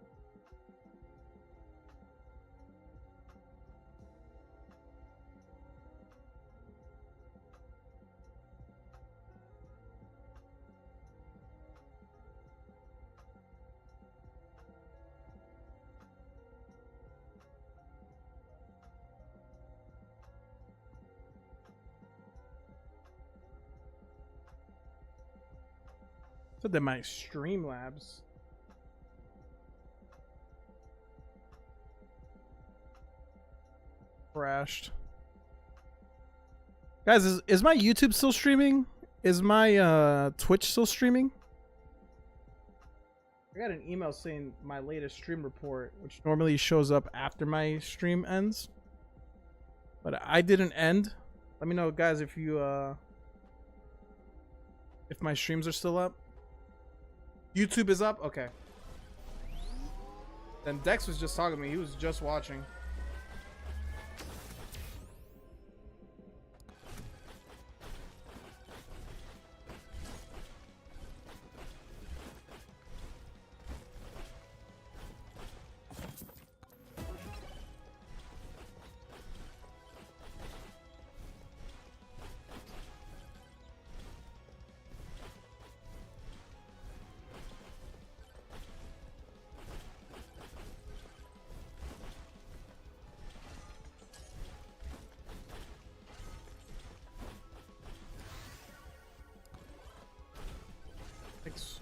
So they might Streamlabs. Crashed. Guys, is my YouTube still streaming? Is my Twitch still streaming? I got an email saying my latest stream report, which normally shows up after my stream ends. But I didn't end. Let me know, guys, if you if my streams are still up. YouTube is up? Okay. Then Dex was just talking to me. He was just watching. Thanks.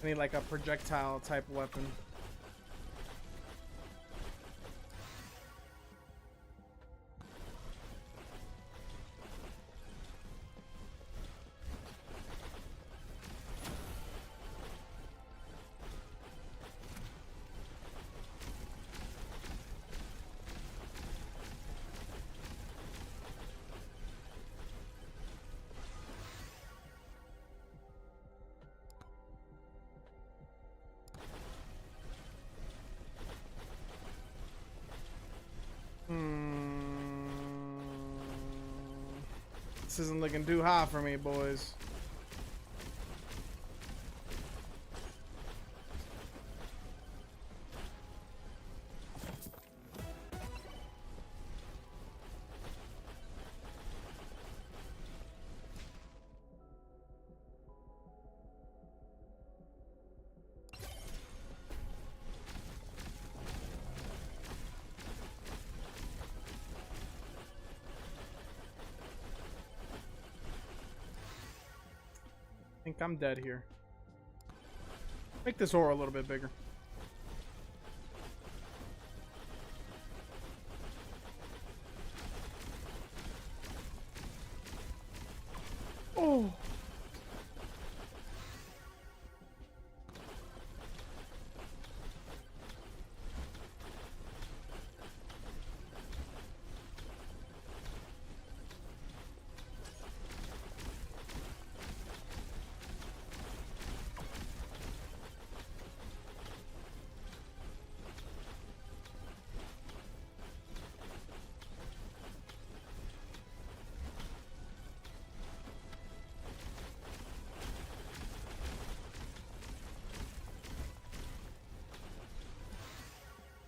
I need like a projectile type weapon. This isn't looking too hot for me, boys. I think I'm dead here. Make this aura a little bit bigger. Oh.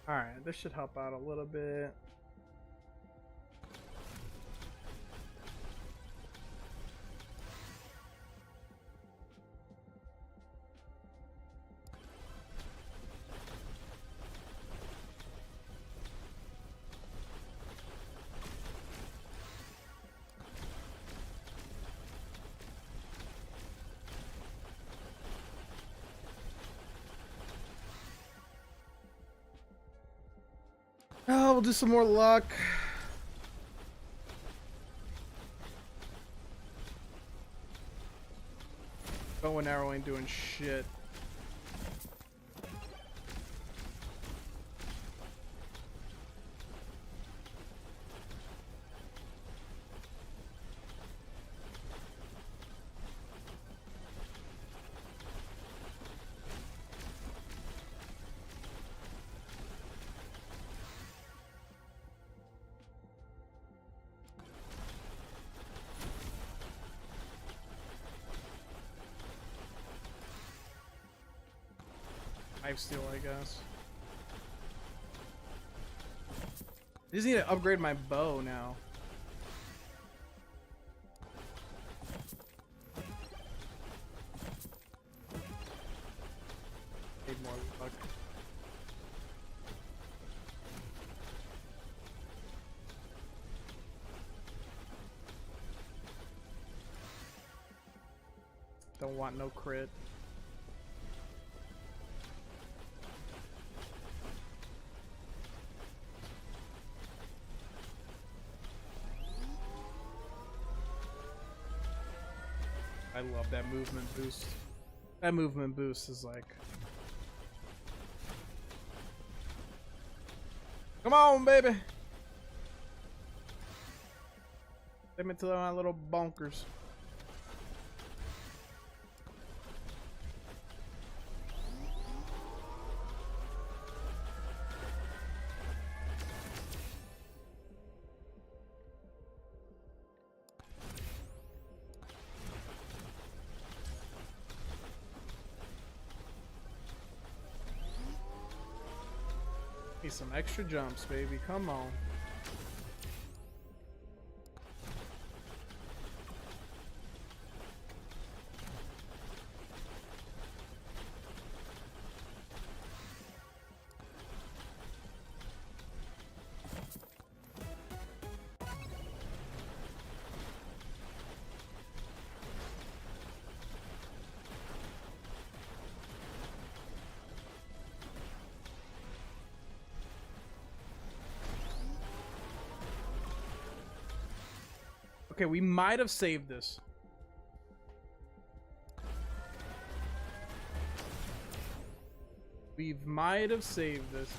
Alright, this should help out a little bit. Oh, we'll do some more luck. Bow and arrow ain't doing shit. Lifesteal, I guess. I just need to upgrade my bow now. Need more luck. Don't want no crit. I love that movement boost. That movement boost is like... Come on, baby! Take me to my little bonkers. Need some extra jumps, baby. Come on. Okay, we might have saved this. We might have saved this.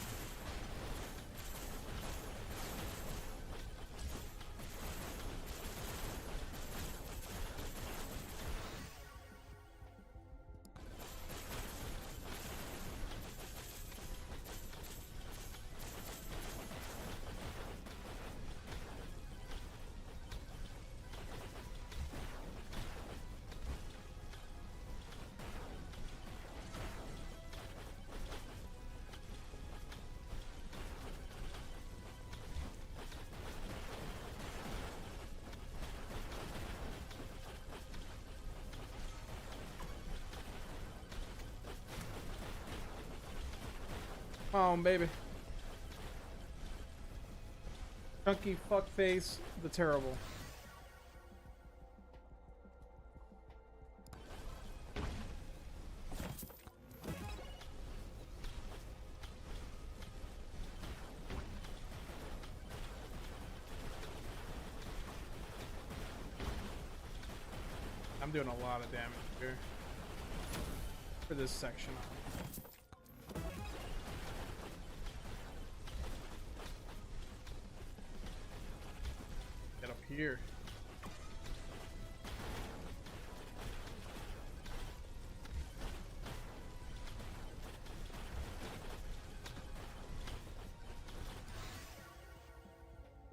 Come on, baby. Chunky fuckface, the terrible. I'm doing a lot of damage here for this section. Get up here.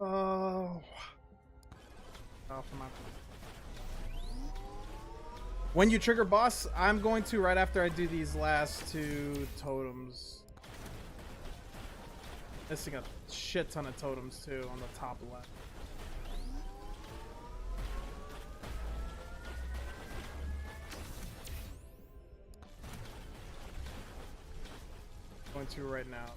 Oh. Off my. When you trigger boss, I'm going to right after I do these last two totems. Missing a shit ton of totems too on the top left. Going to right now.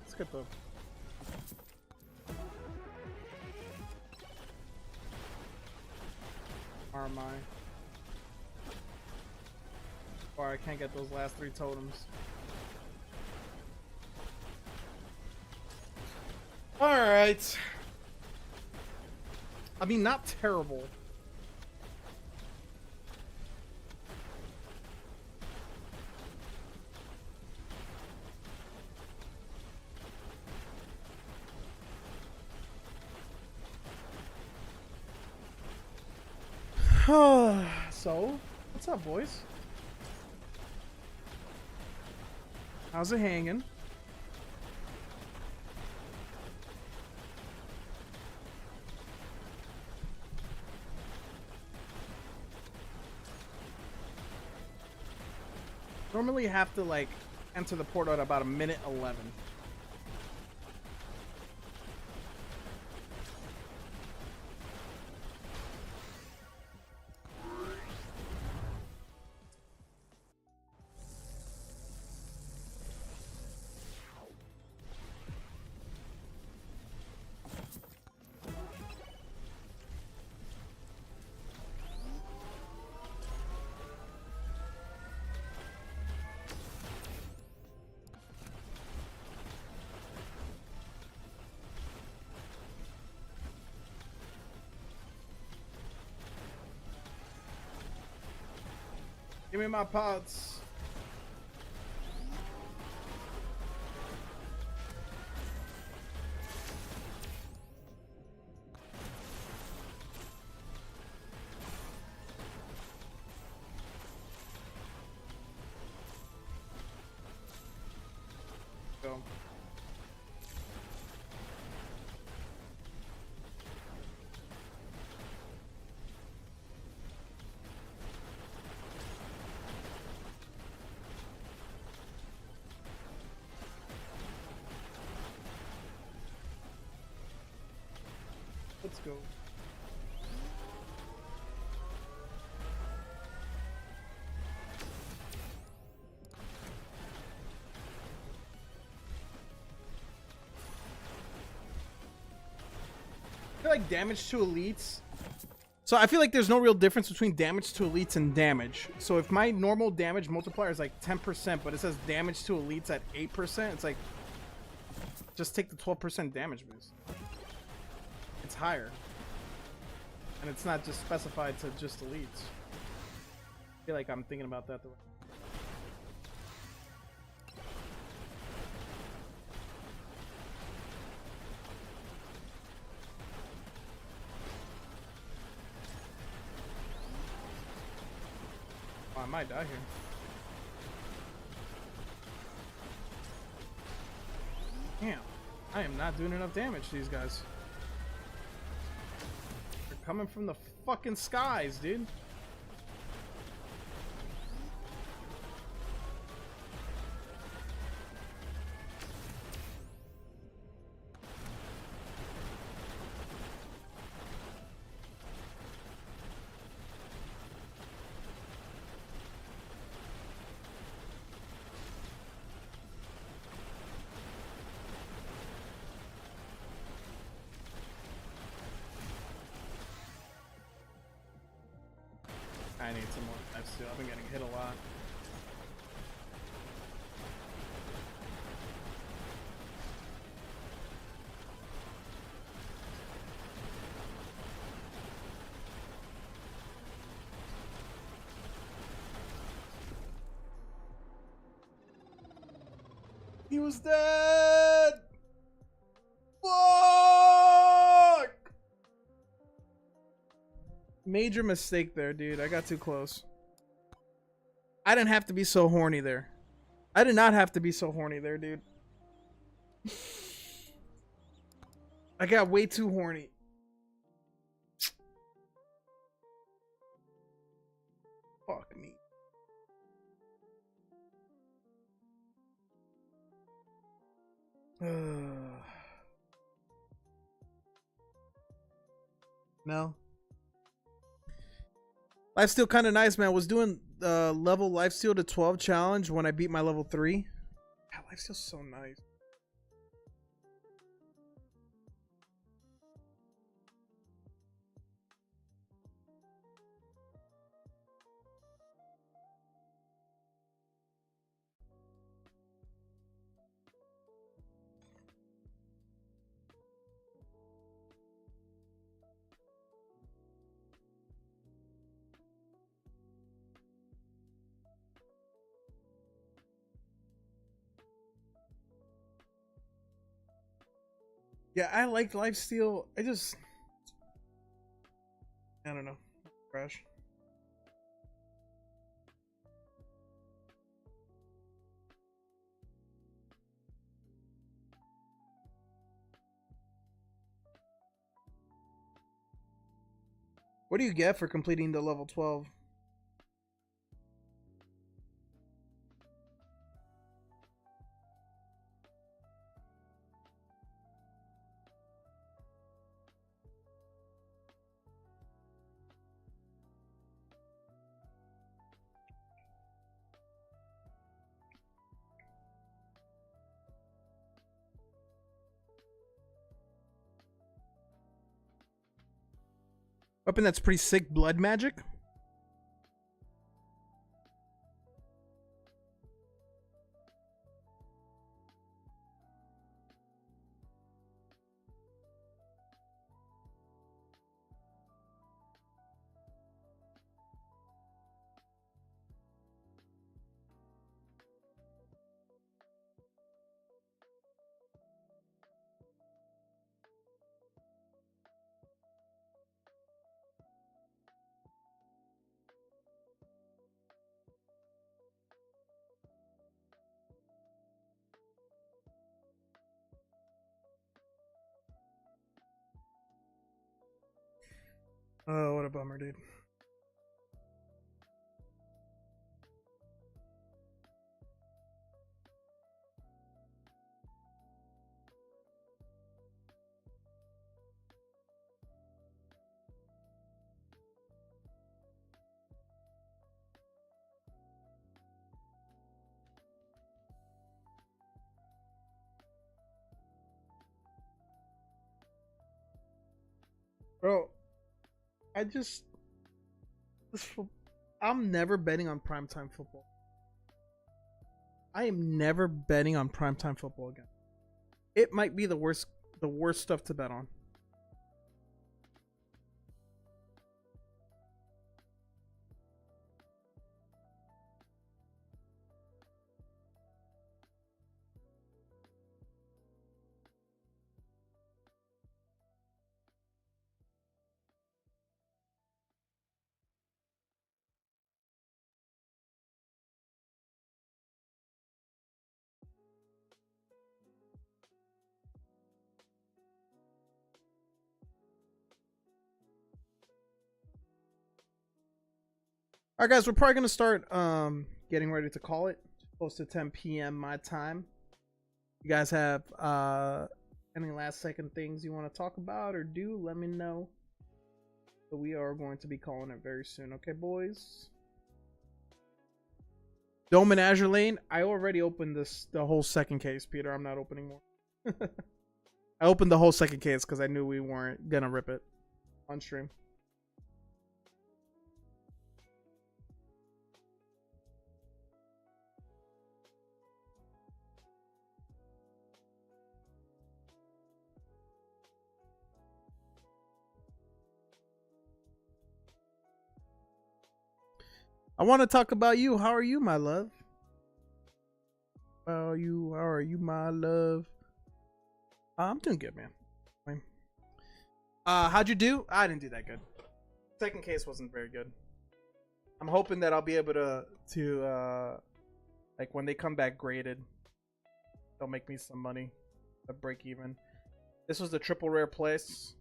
Let's get the RMI. Or I can't get those last three totems. Alright. I mean, not terrible. So, what's up, boys? How's it hanging? Normally you have to like enter the portal at about 1:11. Give me my pots. Go. Let's go. feel like damage to elites. So I feel like there's no real difference between damage to elites and damage. So if my normal damage multiplier is like 10%, but it says damage to elites at 8%, it's like, just take the 12% damage boost. It's higher. And it's not just specified to just elites. I feel like I'm thinking about that the way. Oh, I might die here. Damn, I am not doing enough damage to these guys. They're coming from the fucking skies, dude. I need some more life steal. I've been getting hit a lot. He was dead! Fuck! Major mistake there, dude. I got too close. I didn't have to be so horny there. I did not have to be so horny there, dude. I got way too horny. Fuck me. No. Lifesteal kind of nice, man. Was doing level lifesteal to 12 challenge when I beat my level 3. Yeah, lifesteal's so nice. Yeah, I liked lifesteal. I don't know. Crash. What do you get for completing the level 12? Weapon that's pretty sick, blood magic. Oh, what a bummer, dude. Bro, I just I'm never betting on primetime football. I am never betting on primetime football again. It might be the worst stuff to bet on. All right, guys, we're probably gonna start getting ready to call it. Close to 10 p.m. my time. You guys have any last second things you want to talk about or do? Let me know. But we are going to be calling it very soon. Okay, boys. Dome and Azure Lane. I already opened the whole second case, Peter. I'm not opening more. I opened the whole second case because I knew we weren't gonna rip it on stream. I want to talk about you. How are you, my love? How are you, my love? I'm doing good, man. Fine. How'd you do? I didn't do that good. Second case wasn't very good. I'm hoping that I'll be able to like when they come back graded, they'll make me some money, a break even. This was the triple rare place,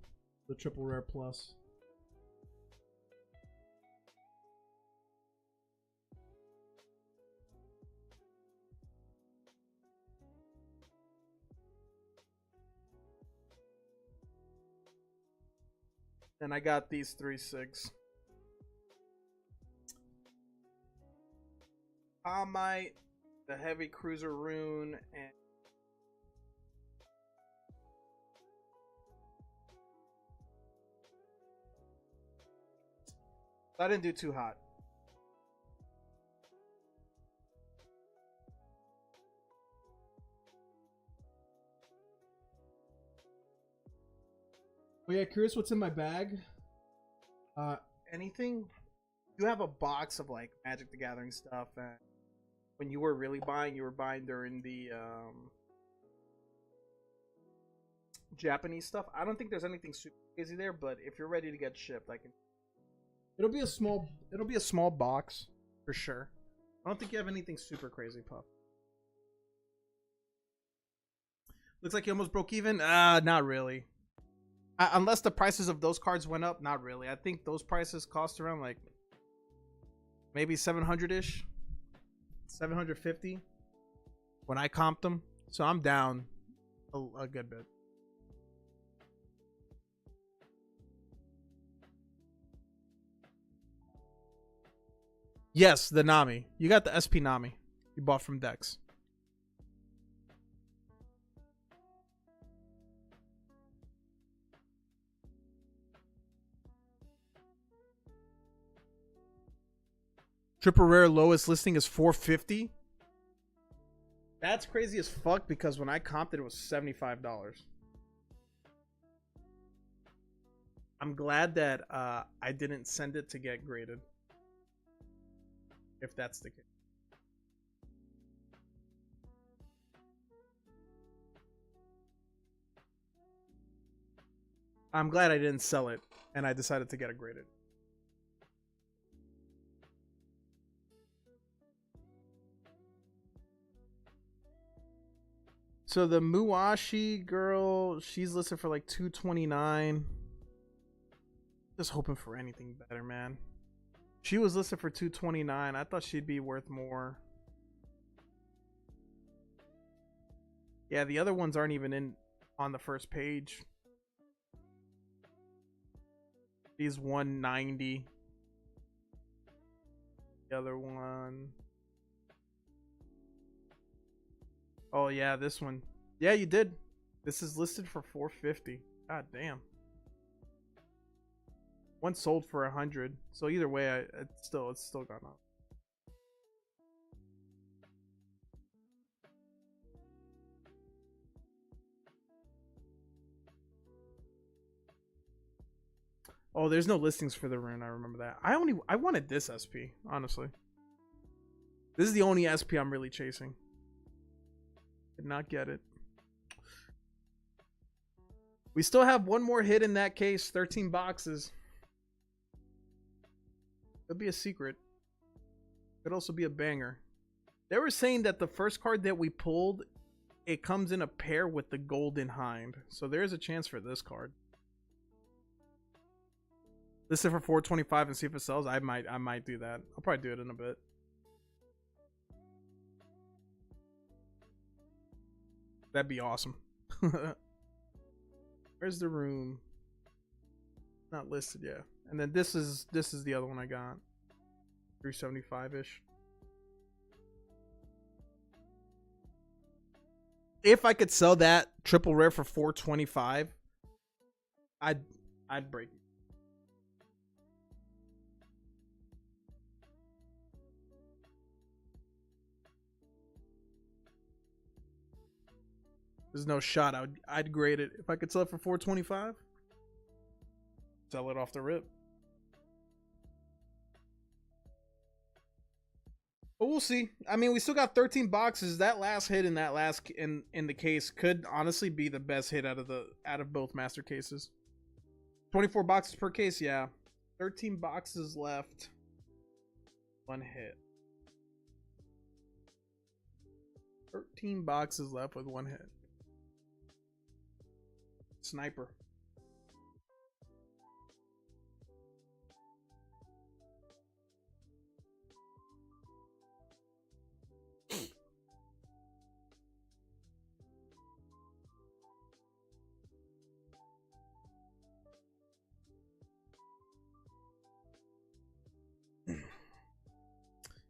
the triple rare plus. And I got these 3 SIGs. Palmite, the heavy cruiser rune, and I didn't do too hot. Oh yeah, curious what's in my bag? Anything? You have a box of like Magic the Gathering stuff, and when you were really buying, you were buying during the Japanese stuff. I don't think there's anything super crazy there, but if you're ready to get shipped, I can. It'll be a small box for sure. I don't think you have anything super crazy, Puff. Looks like you almost broke even. Not really. Unless the prices of those cards went up, not really. I think those prices cost around like maybe 700-ish, 750 when I comped them. So I'm down a good bit. Yes, the Nami. You got the SP Nami you bought from Dex. Triple rare lowest listing is 450. That's crazy as fuck because when I comped it, it was $75. I'm glad that I didn't send it to get graded. If that's the case. I'm glad I didn't sell it and I decided to get it graded. So the Muashi girl, she's listed for like $229. Just hoping for anything better, man. She was listed for $229. I thought she'd be worth more. Yeah, the other ones aren't even in on the first page. She's $190. The other one. Oh yeah, this one. Yeah, you did. This is listed for $450. God damn. One sold for 100. So either way, it's still gone up. Oh, there's no listings for the rune. I remember that. I wanted this SP, honestly. This is the only SP I'm really chasing. Did not get it. We still have one more hit in that case. 13 boxes. Could be a secret. Could also be a banger. They were saying that the first card that we pulled, it comes in a pair with the golden hind. So there's a chance for this card. List it for 425 and see if it sells. I might do that. I'll probably do it in a bit. That'd be awesome. Where's the room? Not listed yet. And then this is the other one I got. 375-ish. If I could sell that triple rare for 425, I'd break it. There's no shot. I'd grade it. If I could sell it for 425, sell it off the rip. But we'll see. I mean, we still got 13 boxes. That last hit in that last in the case could honestly be the best hit out of both master cases. 24 boxes per case, yeah. 13 boxes left. One hit. 13 boxes left with one hit. Sniper.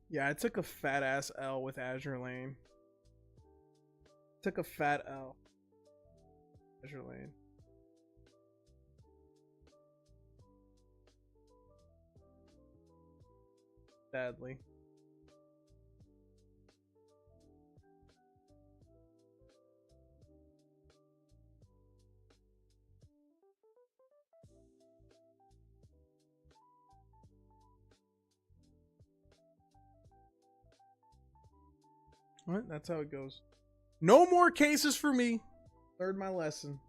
Yeah, I took a fat ass L with Azure Lane. Took a fat L. Azure Lane. Sadly. What? That's how it goes. No more cases for me. Learned my lesson.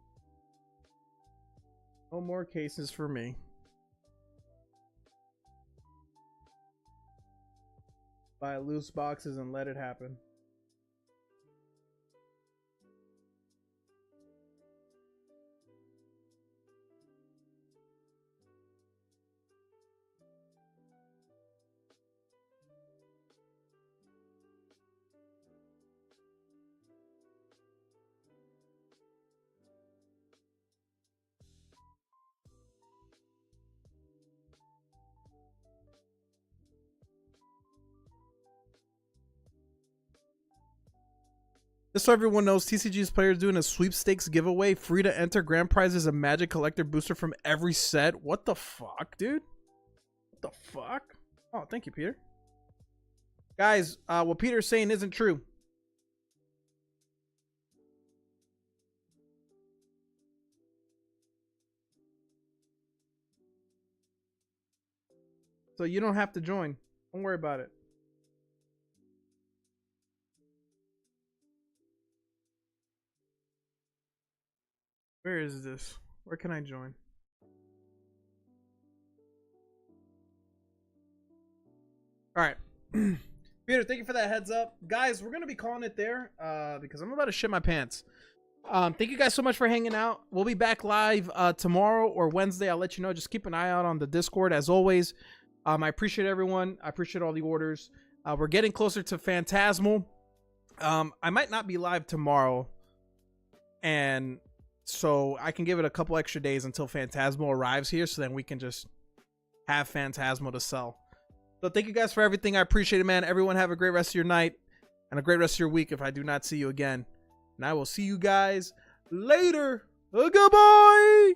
No more cases for me. Buy loose boxes and let it happen. Just so everyone knows, TCG's players doing a sweepstakes giveaway. Free to enter. Grand prize is a Magic Collector booster from every set. What the fuck, dude? What the fuck? Oh, thank you, Peter. Guys, what Peter's saying isn't true. So you don't have to join. Don't worry about it. Where is this? Where can I join? All right. Peter, thank you for that heads up. Guys, we're going to be calling it there because I'm about to shit my pants. Thank you guys so much for hanging out. We'll be back live tomorrow or Wednesday. I'll let you know. Just keep an eye out on the Discord as always. I appreciate everyone. I appreciate all the orders. We're getting closer to Phantasmal. I might not be live tomorrow. And so I can give it a couple extra days until Phantasmal arrives here. So then we can just have Phantasmal to sell. So thank you guys for everything. I appreciate it, man. Everyone have a great rest of your night and a great rest of your week if I do not see you again. And I will see you guys later. Goodbye.